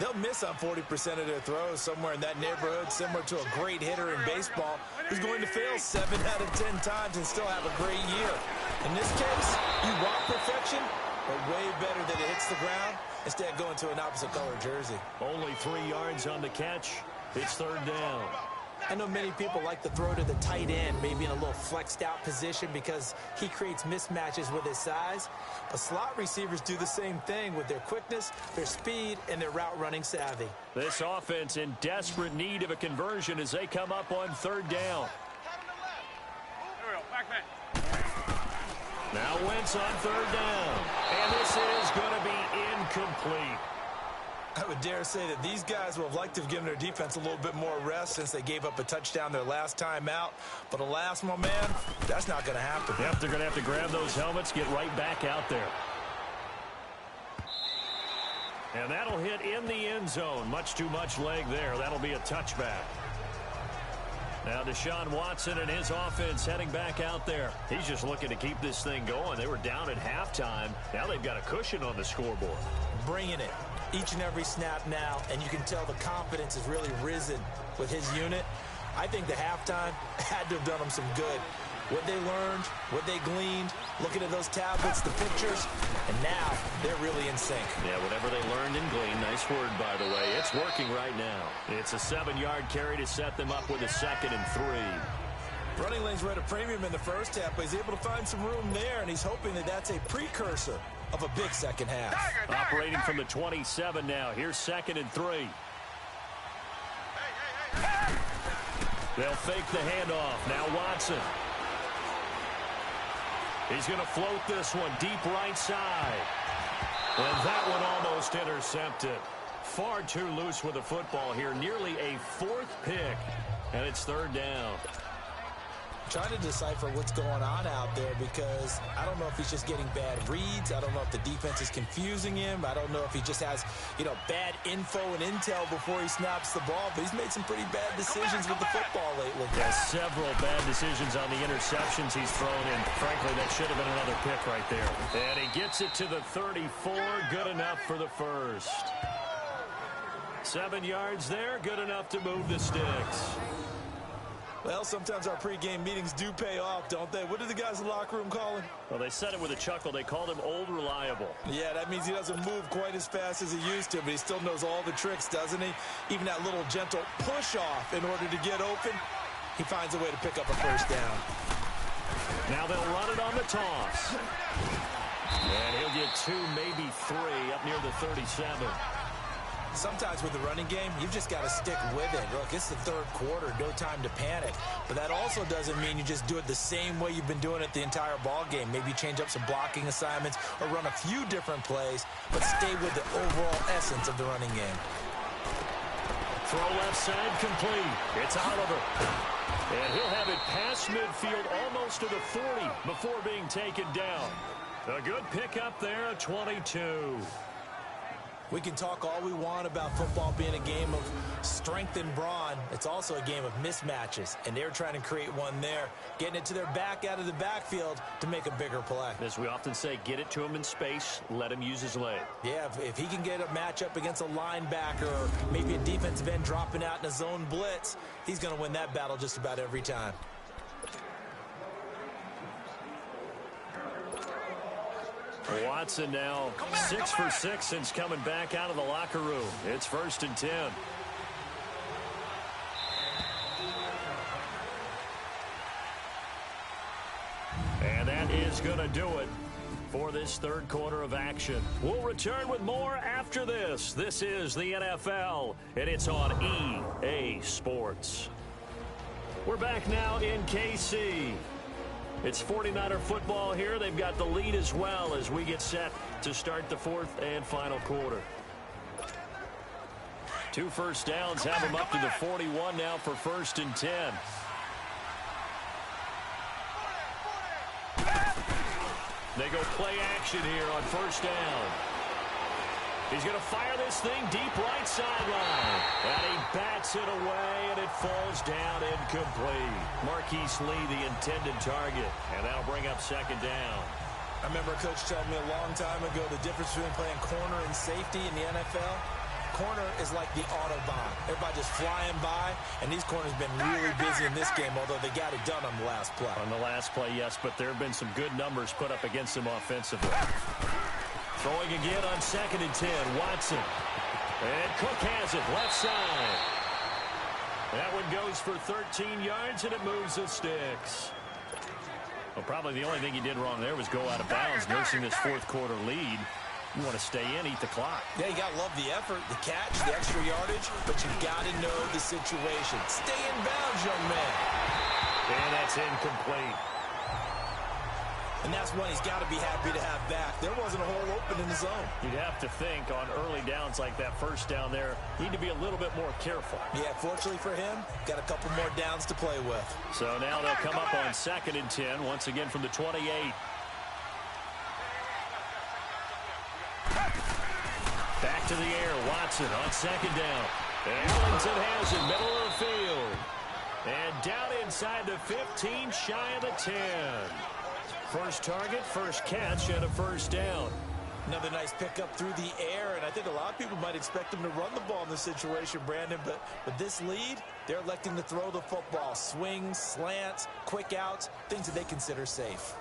they'll miss on 40% of their throws, somewhere in that neighborhood, similar to a great hitter in baseball who's going to fail 7 out of 10 times and still have a great year. In this case, you want perfection, but way better that it hits the ground instead of going to an opposite color jersey. Only 3 yards on the catch. It's third down. I know many people like to throw to the tight end, maybe in a little flexed out position because he creates mismatches with his size. But slot receivers do the same thing with their quickness, their speed, and their route running savvy. This offense in desperate need of a conversion as they come up on third down. There we go. Back man. Now Wentz on third down. And this is going to be incomplete. I would dare say that these guys would have liked to have given their defense a little bit more rest since they gave up a touchdown their last time out. But alas, my man, that's not going to happen. Yep, they're going to have to grab those helmets, get right back out there. And that'll hit in the end zone. Much too much leg there. That'll be a touchback. Now Deshaun Watson and his offense heading back out there. He's just looking to keep this thing going. They were down at halftime. Now they've got a cushion on the scoreboard. Bringing it each and every snap now, and you can tell the confidence has really risen with his unit. I think the halftime had to have done them some good. What they learned, what they gleaned, looking at those tablets, the pictures, and now they're really in sync. Yeah, whatever they learned and gleaned, nice word, by the way. It's working right now. It's a 7-yard carry to set them up with a 2nd and 3. Running lanes were at a premium in the first half, but he's able to find some room there, and he's hoping that that's a precursor of a big second half. Operating from the 27 now. Here's 2nd and 3. They'll fake the handoff. Now Watson. He's going to float this one deep right side. And that one almost intercepted. Far too loose with the football here. Nearly a 4th pick. And it's third down. Trying to decipher what's going on out there because I don't know if he's just getting bad reads. I don't know if the defense is confusing him. I don't know if he just has, bad info and intel before he snaps the ball. But he's made some pretty bad decisions with the football lately. Yeah, several bad decisions on the interceptions he's thrown in. Frankly, that should have been another pick right there. And he gets it to the 34. Good enough for the first. 7 yards there. Good enough to move the sticks. Well, sometimes our pregame meetings do pay off, don't they? What did the guys in the locker room call him? Well, they said it with a chuckle. They called him Old Reliable. Yeah, that means he doesn't move quite as fast as he used to, but he still knows all the tricks, doesn't he? Even that little gentle push-off in order to get open, he finds a way to pick up a first down. Now they'll run it on the toss. And he'll get 2, maybe 3 up near the 37. Sometimes with the running game, you've just got to stick with it. Look, it's the third quarter, no time to panic. But that also doesn't mean you just do it the same way you've been doing it the entire ball game. Maybe change up some blocking assignments or run a few different plays, but stay with the overall essence of the running game. Throw left side complete. It's Oliver. And he'll have it past midfield almost to the 40 before being taken down. A good pickup there, a 22. We can talk all we want about football being a game of strength and brawn. It's also a game of mismatches, and they're trying to create one there, getting it to their back out of the backfield to make a bigger play. As we often say, get it to him in space, let him use his leg. Yeah, if he can get a matchup against a linebacker or maybe a defensive end dropping out in a zone blitz, he's going to win that battle just about every time. Watson now 6 for 6 since coming back out of the locker room. It's 1st and 10. And that is going to do it for this third quarter of action. We'll return with more after this. This is the NFL, and it's on EA Sports. We're back now in KC. It's 49er football here. They've got the lead as well as we get set to start the fourth and final quarter. 2 first downs have them up to the 41 now for 1st and 10. They go play action here on 1st down. He's going to fire this thing deep right sideline. And he bats it away, and it falls down incomplete. Marquise Lee, the intended target. And that'll bring up 2nd down. I remember a coach telling me a long time ago the difference between playing corner and safety in the NFL. Corner is like the Autobahn. Everybody just flying by, and these corners have been really busy in this game, although they got it done on the last play. On the last play, yes, but there have been some good numbers put up against them offensively. Throwing again on 2nd and 10, Watson. And Cook has it, left side. That one goes for 13 yards, and it moves the sticks. Well, probably the only thing he did wrong there was go out of bounds, nursing this fourth quarter lead. You want to stay in, eat the clock. Yeah, you got to love the effort, the catch, the extra yardage, but you got to know the situation. Stay in bounds, young man. And that's incomplete. And that's one he's got to be happy to have back. There wasn't a hole open in the zone. You'd have to think on early downs like that 1st down there, need to be a little bit more careful. Yeah, fortunately for him, got a couple more downs to play with. So now they'll come up on 2nd and 10, once again from the 28. Back to the air, Watson on 2nd down. Ellington has it, middle of the field. And down inside the 15, shy of the 10. First target, first catch, and a 1st down. Another nice pickup through the air, and I think a lot of people might expect him to run the ball in this situation, Brandon, but with this lead, they're electing to throw the football. Swings, slants, quick outs, things that they consider safe.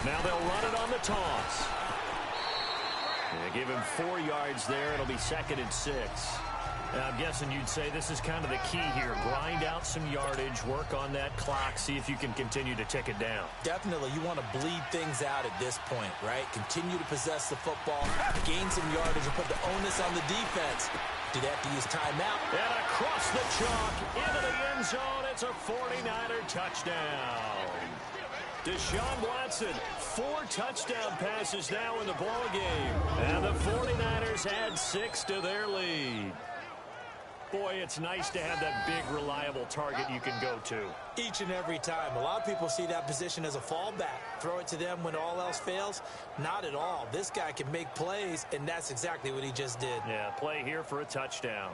Now they'll run it on the toss. They give him 4 yards there. It'll be 2nd and 6. Now, I'm guessing you'd say this is kind of the key here. Grind out some yardage, work on that clock, see if you can continue to tick it down. Definitely. You want to bleed things out at this point, right? Continue to possess the football, gain some yardage, and put the onus on the defense. Do they have to use timeout? And across the chalk, into the end zone. It's a 49er touchdown. Deshaun Watson, 4 touchdown passes now in the ballgame. And the 49ers add 6 to their lead. Boy, it's nice to have that big, reliable target you can go to. Each and every time. A lot of people see that position as a fallback. Throw it to them when all else fails. Not at all. This guy can make plays, and that's exactly what he just did. Yeah, play here for a touchdown.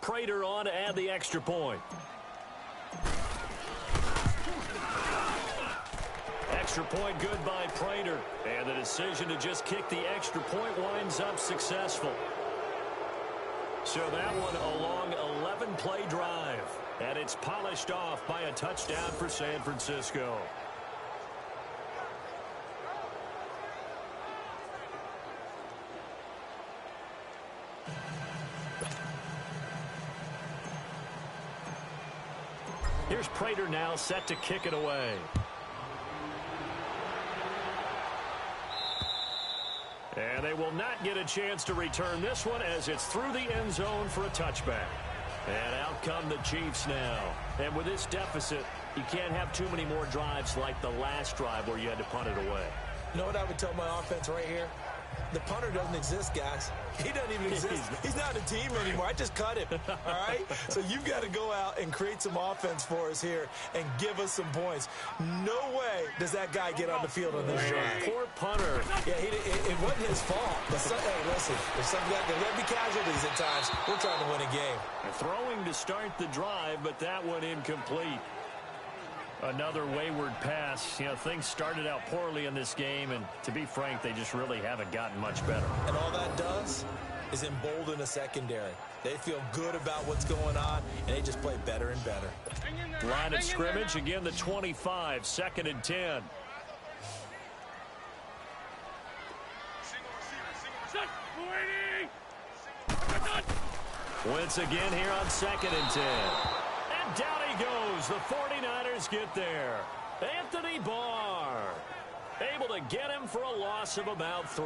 Prater on to add the extra point. Extra point good by Prater. And the decision to just kick the extra point winds up successful. So that one a long 11-play drive. And it's polished off by a touchdown for San Francisco. Here's Prater now set to kick it away. And they will not get a chance to return this one as it's through the end zone for a touchback. And out come the Chiefs now. And with this deficit, you can't have too many more drives like the last drive where you had to punt it away. You know what I would tell my offense right here? The punter doesn't exist, guys. He doesn't even exist. He's not a team anymore. I just cut him, all right? So you've got to go out and create some offense for us here and give us some points. No way does that guy get on the field on this drive. Poor punter. Yeah, it wasn't his fault. But hey, listen, there's some guys that let me casualties at times. We're trying to win a game. Throwing to start the drive, but that one incomplete. Another wayward pass. You know, things started out poorly in this game, and to be frank, they just really haven't gotten much better. And all that does is embolden a secondary. They feel good about what's going on, and they just play better and better. Line of scrimmage, again the 25, 2nd and 10. Wentz again here on 2nd and 10. And down he goes. The 49ers get there. Anthony Barr able to get him for a loss of about 3.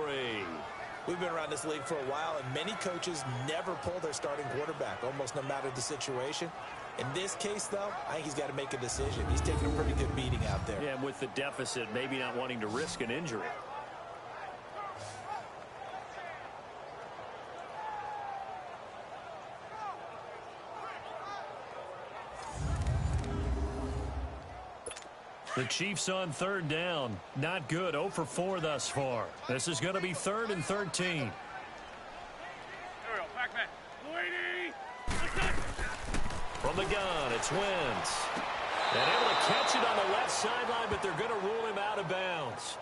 We've been around this league for a while, and many coaches never pull their starting quarterback, almost no matter the situation. In this case, though, I think he's got to make a decision. He's taking a pretty good beating out there. Yeah, and with the deficit, maybe not wanting to risk an injury. The Chiefs on 3rd down. Not good. 0 for 4 thus far. This is going to be 3rd and 13. Here we go. Back man. Lady. From the gun, it's Wentz. And able to catch it on the left sideline, but they're going to rule him out of bounds.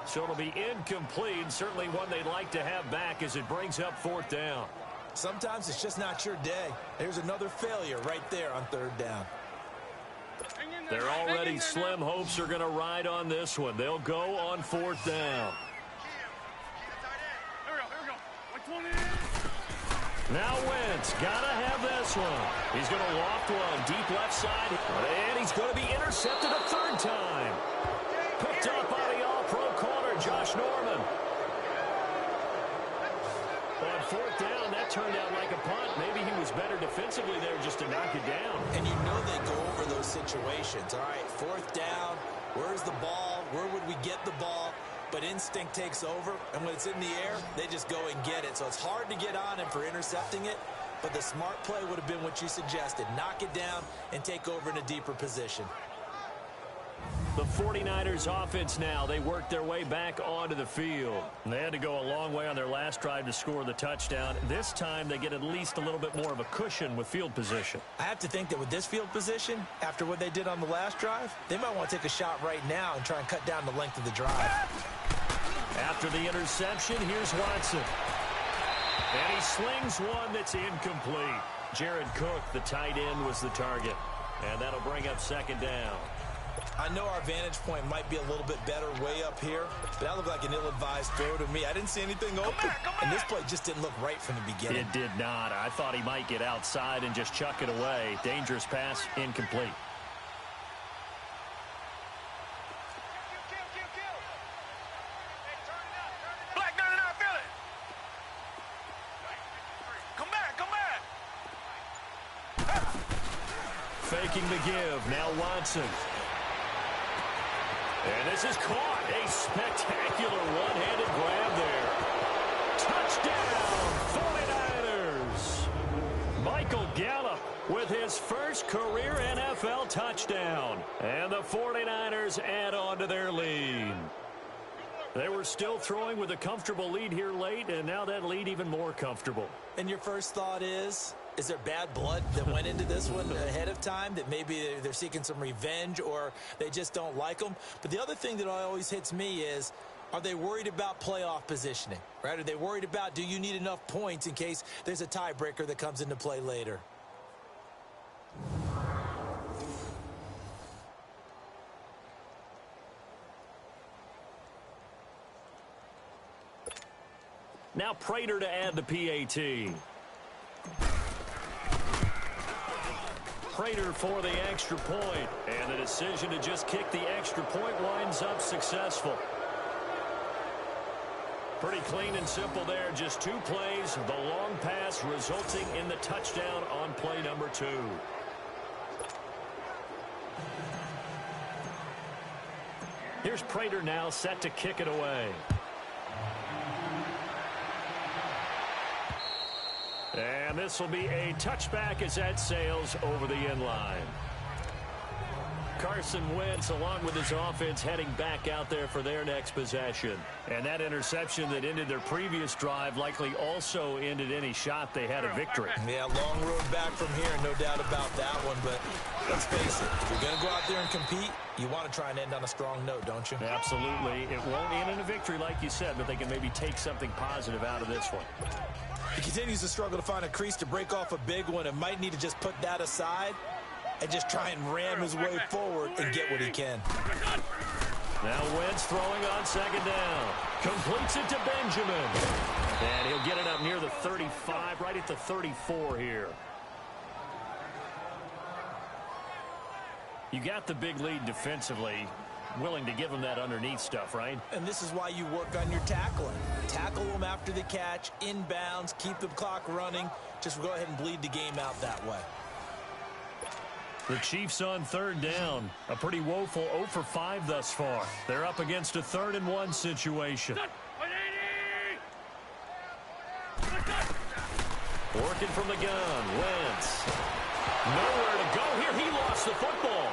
So it'll be incomplete. Certainly one they'd like to have back as it brings up 4th down. Sometimes it's just not your day. There's another failure right there on 3rd down. They're already slim hopes are going to ride on this one. They'll go on 4th down. Here we go. Now Wentz, gotta have this one. He's going to loft one deep left side, and he's going to be intercepted a 3rd time. Picked up by the all-pro corner, Josh Norman. On 4th down, that turned out like a punt. Maybe he was better defensively there just to knock it down. And you know they go over those situations. All right, 4th down, where's the ball? Where would we get the ball? But instinct takes over, and when it's in the air, they just go and get it. So it's hard to get on him for intercepting it, but the smart play would have been what you suggested. Knock it down and take over in a deeper position. The 49ers offense now, they worked their way back onto the field. And they had to go a long way on their last drive to score the touchdown. This time they get at least a little bit more of a cushion with field position. I have to think that with this field position, after what they did on the last drive, they might want to take a shot right now and try and cut down the length of the drive. After the interception, here's Watson. And he slings one that's incomplete. Jared Cook, the tight end, was the target. And that'll bring up 2nd down. I know our vantage point might be a little bit better way up here, but that looked like an ill-advised throw to me. I didn't see anything open, and this play just didn't look right from the beginning. It did not. I thought he might get outside and just chuck it away. Dangerous pass, incomplete. Black 99, feel it. Come back. Faking the give. Now Watson. And this is caught. A spectacular one-handed grab there. Touchdown, 49ers. Michael Gallup with his first career NFL touchdown. And the 49ers add on to their lead. They were still throwing with a comfortable lead here late, and now that lead even more comfortable. And your first thought is there bad blood that went into this one ahead of time, that maybe they're seeking some revenge or they just don't like them? But the other thing that always hits me is, are they worried about playoff positioning, right? Are they worried about, do you need enough points in case there's a tiebreaker that comes into play later? Now Prater to add the PAT. Prater for the extra point, and the decision to just kick the extra point winds up successful. Pretty clean and simple there, just 2 plays, the long pass resulting in the touchdown on play number 2. Here's Prater now set to kick it away. And this will be a touchback as that sails over the end line. Carson Wentz, along with his offense, heading back out there for their next possession. And that interception that ended their previous drive likely also ended any shot they had a victory. Yeah, long road back from here, no doubt about that one. But let's face it, if you're going to go out there and compete, you want to try and end on a strong note, don't you? Absolutely. It won't end in a victory like you said, but they can maybe take something positive out of this one. He continues to struggle to find a crease to break off a big one and might need to just put that aside and just try and ram his way forward and get what he can. Now Wentz throwing on second down. Completes it to Benjamin. And he'll get it up near the 35, right at the 34 here. You got the big lead defensively. Willing to give them that underneath stuff, right? And this is why you work on your tackling. Tackle them after the catch, inbounds, keep the clock running. Just go ahead and bleed the game out that way. The Chiefs on third down. A pretty woeful 0 for 5 thus far. They're up against a 3rd and 1 situation. Working from the gun. Wentz. Nowhere to go here. He lost the football.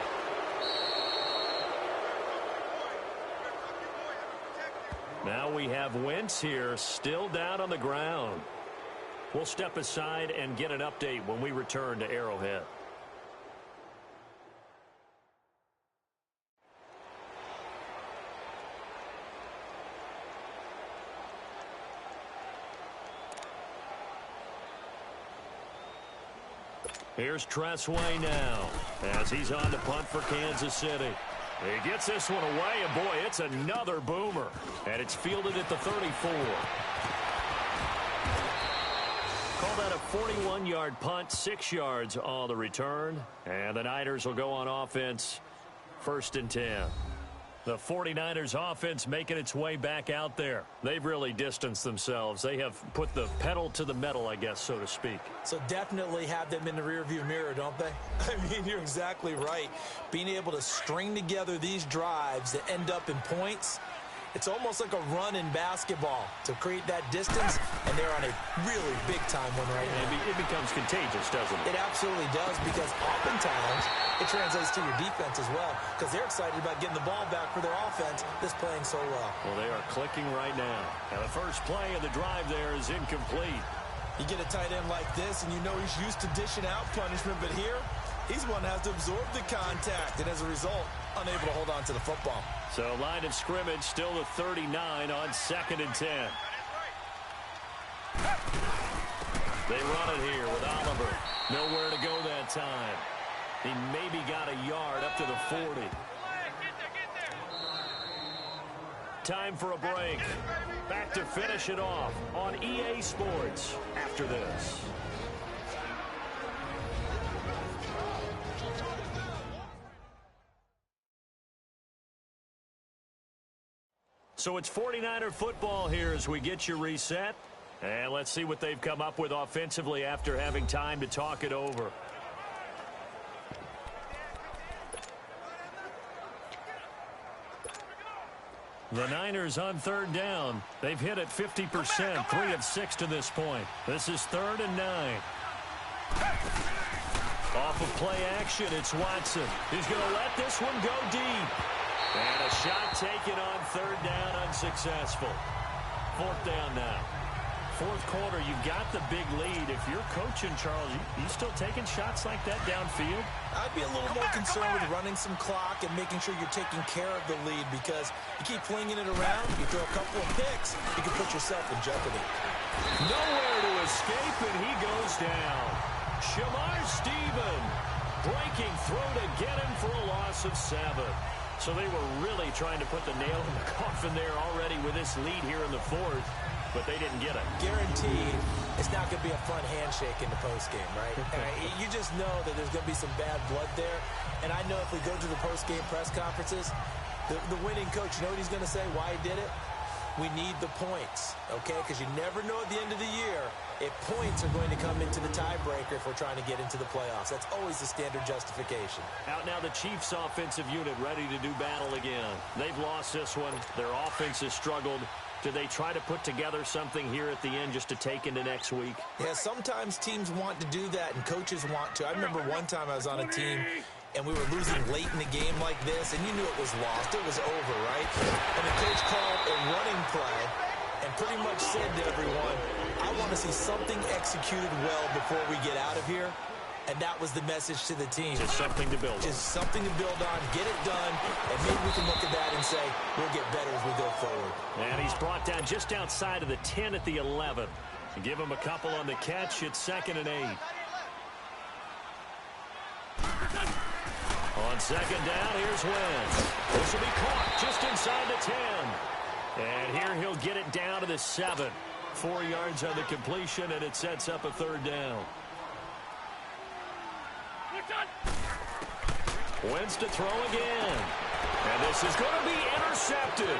Now we have Wentz here, still down on the ground. We'll step aside and get an update when we return to Arrowhead. Here's Tressway now as he's on to punt for Kansas City. He gets this one away, and boy, it's another boomer. And it's fielded at the 34. Call that a 41-yard punt, 6 yards on the return. And the Niners will go on offense, 1st and 10. The 49ers offense making its way back out there. They've really distanced themselves. They have put the pedal to the metal, I guess, so to speak. So definitely have them in the rearview mirror, don't they? I mean, you're exactly right. Being able to string together these drives that end up in points, it's almost like a run in basketball to create that distance, and they're on a really big-time one right now. It becomes contagious, doesn't it? It absolutely does, because oftentimes it translates to your defense as well, because they're excited about getting the ball back for their offense that's playing so well. Well, they are clicking right now. And the first play of the drive there is incomplete. You get a tight end like this, and you know he's used to dishing out punishment, but here, he's one that has to absorb the contact, and as a result, unable to hold on to the football. So line of scrimmage still the 39 on 2nd and 10. They run it here with Oliver. Nowhere to go that time. He maybe got a yard up to the 40. Time for a break. Back to finish it off on EA Sports after this. So it's 49er football here as we get you reset. And let's see what they've come up with offensively after having time to talk it over. The Niners on third down. They've hit at 50%, 3 of 6 to this point. This is 3rd and 9. Off of play action, it's Watson. He's going to let this one go deep. And a shot taken on 3rd down, unsuccessful. 4th down now. 4th quarter, you've got the big lead. If you're coaching, Charles, you still taking shots like that downfield? I'd be a little more concerned with running some clock and making sure you're taking care of the lead, because you keep flinging it around, you throw a couple of picks, you can put yourself in jeopardy. Nowhere to escape, and he goes down. Shamar Stephen breaking through to get him for a loss of 7. So they were really trying to put the nail in the coffin there already with this lead here in the 4th, but they didn't get it. Guaranteed it's not going to be a fun handshake in the postgame, right? You just know that there's going to be some bad blood there. And I know if we go to the postgame press conferences, the winning coach, you know what he's going to say, why he did it? We need the points, okay? Because you never know at the end of the year if points are going to come into the tiebreaker if we're trying to get into the playoffs. That's always the standard justification. Out now the Chiefs offensive unit ready to do battle again. They've lost this one. Their offense has struggled. Do they try to put together something here at the end just to take into next week? Yeah, sometimes teams want to do that and coaches want to. I remember one time I was on a team and we were losing late in the game like this, and you knew it was lost. It was over, right? And the coach called a running play and pretty much said to everyone, I want to see something executed well before we get out of here. And that was the message to the team. Just something to build on. Just something to build on, get it done, and maybe we can look at that and say, we'll get better as we go forward. And he's brought down just outside of the 10 at the 11. Give him a couple on the catch. It's 2nd and 8. On On second down, here's Wentz. This will be caught just inside the 10. And here he'll get it down to the 7. 4 yards on the completion, and it sets up a third down. Wentz to throw again. And this is going to be intercepted.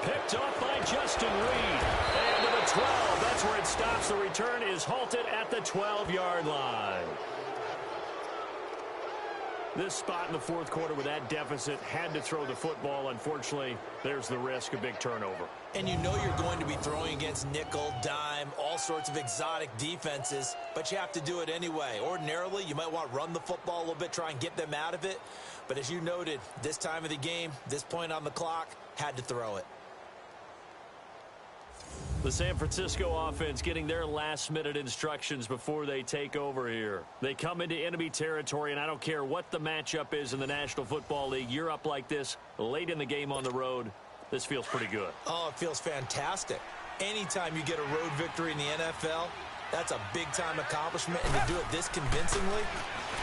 Picked off by Justin Reed. And to the 12. That's where it stops. The return is halted at the 12-yard line. This spot in the fourth quarter with that deficit, had to throw the football. Unfortunately, there's the risk of big turnover. And you know you're going to be throwing against nickel, dime, all sorts of exotic defenses, but you have to do it anyway. Ordinarily, you might want to run the football a little bit, try and get them out of it. But as you noted, this time of the game, this point on the clock, had to throw it. The San Francisco offense getting their last-minute instructions before they take over here. They come into enemy territory, and I don't care what the matchup is in the National Football League. You're up like this late in the game on the road. This feels pretty good. Oh, it feels fantastic. Anytime you get a road victory in the NFL, that's a big-time accomplishment, and to do it this convincingly,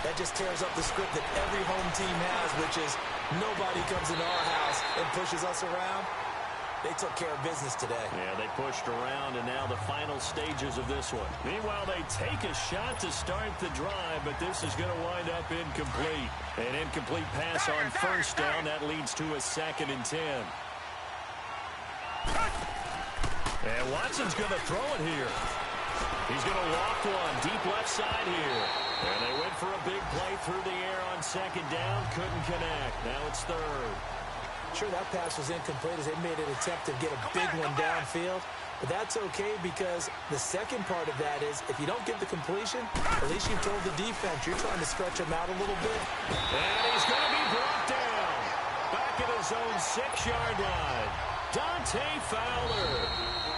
that just tears up the script that every home team has, which is nobody comes into our house and pushes us around. They took care of business today. Yeah, they pushed around, and now the final stages of this one. Meanwhile, they take a shot to start the drive, but this is going to wind up incomplete. An incomplete pass on first down. That leads to a 2nd and 10. And Watson's going to throw it here. He's going to loft one deep left side here. And they went for a big play through the air on second down. Couldn't connect. Now it's third. Sure, that pass was incomplete as they made an attempt to get a big one downfield. But that's okay because the second part of that is if you don't get the completion, at least you've told the defense you're trying to stretch him out a little bit. And he's going to be brought down. Back at his own 6-yard line. Dante Fowler.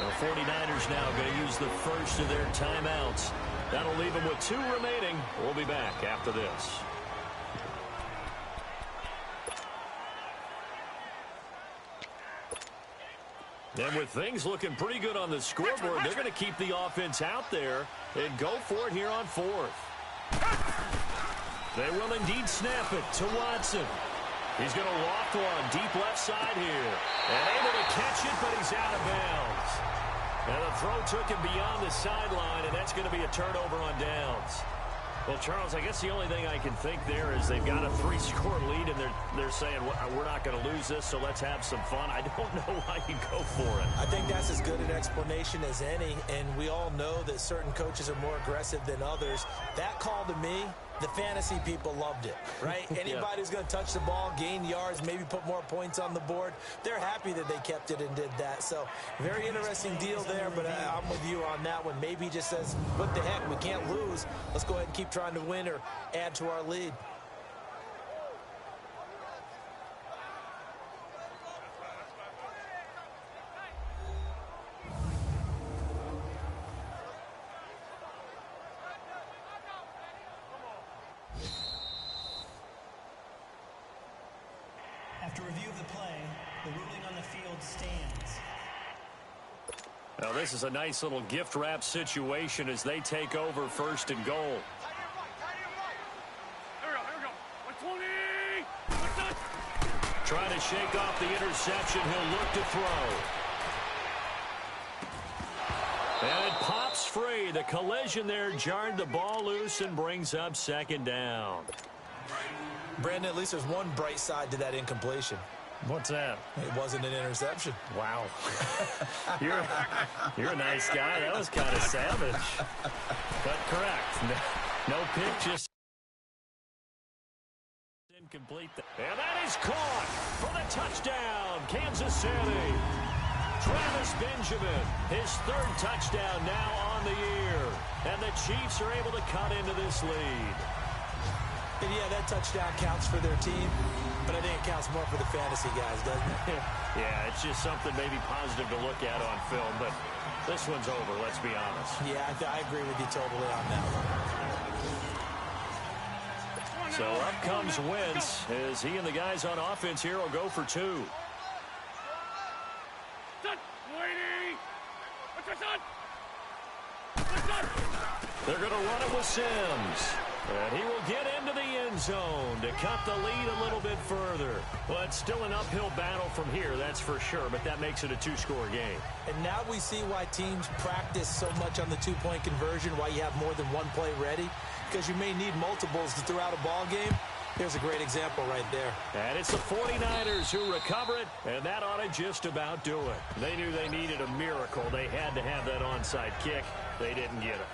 The 49ers now going to use the first of their timeouts. That'll leave them with 2 remaining. We'll be back after this. And with things looking pretty good on the scoreboard, they're going to keep the offense out there and go for it here on 4th. They will indeed snap it to Watson. He's going to loft one deep left side here. And able to catch it, but he's out of bounds. And the throw took him beyond the sideline, and that's going to be a turnover on downs. Well, Charles, I guess the only thing I can think there is they've got a 3-score lead, and they're saying, we're not going to lose this, so let's have some fun. I don't know why you go for it. I think that's as good an explanation as any, and we all know that certain coaches are more aggressive than others. That call to me, the fantasy people loved it, right? Anybody who's going to touch the ball, gain yards, maybe put more points on the board, they're happy that they kept it and did that. So very interesting deal there, but I'm with you on that one. Maybe he just says, what the heck, we can't lose. Let's go ahead and keep trying to win or add to our lead. After review of the play, the ruling on the field stands. Now this is a nice little gift wrap situation as they take over 1st and goal. Here we go. 120. Trying to shake off the interception. He'll look to throw. And it pops free. The collision there jarred the ball loose and brings up 2nd down. Brandon, at least there's one bright side to that incompletion. What's that? It wasn't an interception. Wow. You're a nice guy. That was kind of savage. But correct. No pick, just incomplete. And that is caught for the touchdown, Kansas City. Travis Benjamin, his 3rd touchdown now on the year. And the Chiefs are able to cut into this lead. And yeah, that touchdown counts for their team, but I think it counts more for the fantasy guys, doesn't it? Yeah, it's just something maybe positive to look at on film, but this one's over, let's be honest. Yeah, I agree with you totally on that one. So up comes Wentz as he and the guys on offense here will go for 2. They're going to run it with Sims. And he will get into the end zone to cut the lead a little bit further. Well, it's still an uphill battle from here, that's for sure, but that makes it a two-score game. And now we see why teams practice so much on the two-point conversion, why you have more than one play ready, because you may need multiples to throw out a ball game. Here's a great example right there. And it's the 49ers who recover it, and that ought to just about do it. They knew they needed a miracle. They had to have that onside kick. They didn't get it.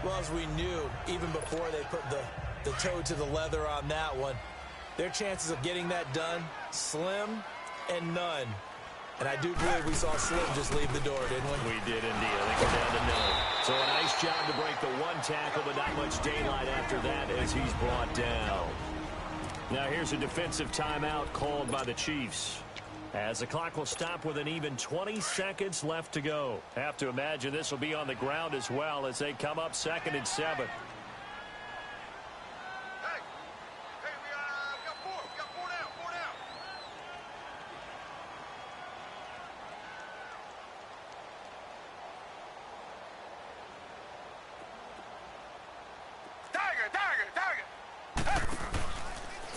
Well, as we knew, even before they put the toe to the leather on that one, their chances of getting that done, slim and none. And I do believe we saw Slim just leave the door, didn't we? We did indeed. I think we're down to none. So a nice job to break the one tackle, but not much daylight after that as he's brought down. Now here's a defensive timeout called by the Chiefs, as the clock will stop with an even 20 seconds left to go. Have to imagine this will be on the ground as well as they come up 2nd and 7.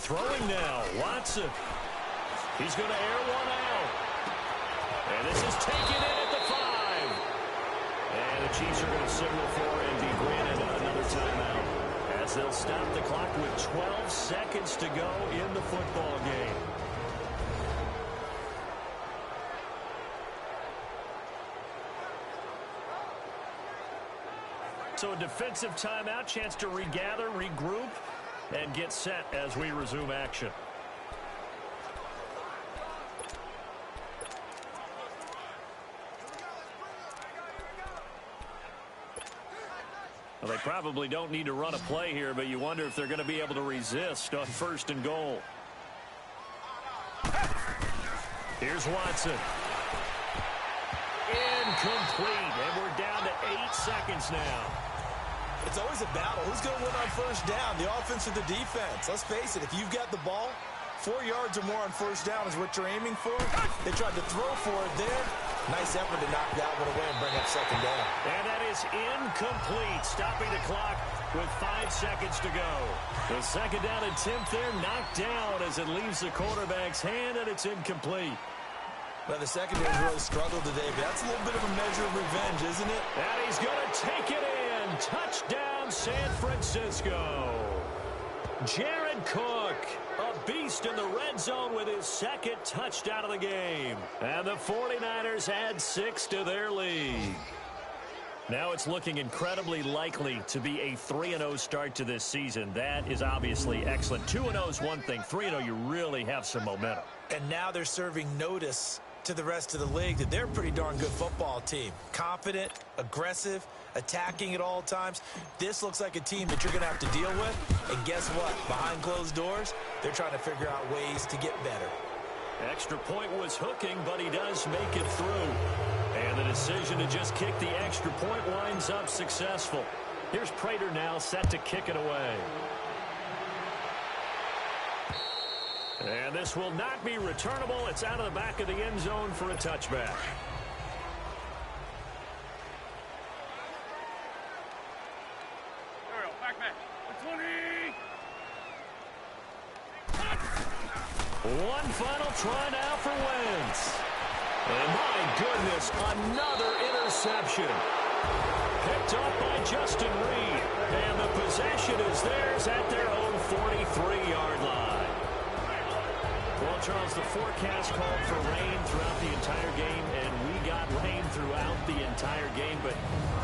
Throwing now, Watson. He's going to air one out. And this is taken in at the 5. And the Chiefs are going to signal for and be granted another timeout, as they'll stop the clock with 12 seconds to go in the football game. So a defensive timeout, chance to regather, regroup, and get set as we resume action. Well, they probably don't need to run a play here, but you wonder if they're going to be able to resist on 1st and goal. Here's Watson. Incomplete, and we're down to 8 seconds now. It's always a battle. Who's going to win on 1st down, the offense or the defense? Let's face it, if you've got the ball, 4 yards or more on 1st down is what you're aiming for. They tried to throw for it there. Nice effort to knock that one away and bring up 2nd down. And that is incomplete, stopping the clock with 5 seconds to go. The 2nd down attempt there knocked down as it leaves the quarterback's hand, and it's incomplete. Well, the secondary's really struggled today, but that's a little bit of a measure of revenge, isn't it? And he's going to take it in. Touchdown, San Francisco. Jared Cook, a beast in the red zone with his 2nd touchdown of the game. And the 49ers add 6 to their lead. Now it's looking incredibly likely to be a 3-0 start to this season. That is obviously excellent. 2-0 is one thing. 3-0, you really have some momentum. And now they're serving notice to the rest of the league that they're a pretty darn good football team. Confident, aggressive, attacking at all times. This looks like a team that you're going to have to deal with. And guess what? Behind closed doors, they're trying to figure out ways to get better. Extra point was hooking, but he does make it through. And the decision to just kick the extra point winds up successful. Here's Prater now set to kick it away. And this will not be returnable. It's out of the back of the end zone for a touchback. One final try now for Wentz. And my goodness, another interception. Picked up by Justin Reed. And the possession is theirs at their own 43-yard line. Well, Charles, the forecast called for rain throughout the entire game, and we got rain throughout the entire game. But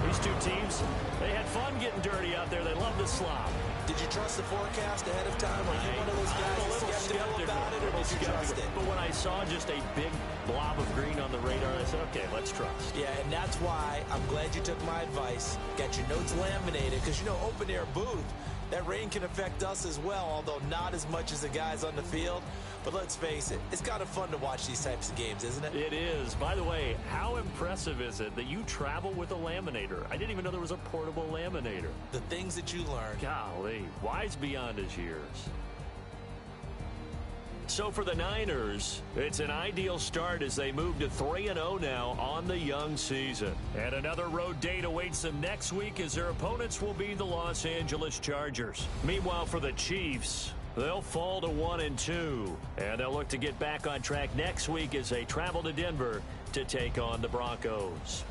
these two teams, they had fun getting dirty out there. They love the slop. Did you trust the forecast ahead of time? Are you one of those guys skeptical about it, or did you trust it? But when I saw just a big blob of green on the radar, I said, okay, let's trust. Yeah, and that's why I'm glad you took my advice. Got your notes laminated, because, you know, open-air booth, that rain can affect us as well, although not as much as the guys on the field. But let's face it, it's kind of fun to watch these types of games, isn't it? It is. By the way, how impressive is it that you travel with a laminator? I didn't even know there was a portable laminator. The things that you learn. Golly, wise beyond his years. So for the Niners, it's an ideal start as they move to 3-0 now on the young season. And another road date awaits them next week as their opponents will be the Los Angeles Chargers. Meanwhile, for the Chiefs, they'll fall to 1-2. And they'll look to get back on track next week as they travel to Denver to take on the Broncos.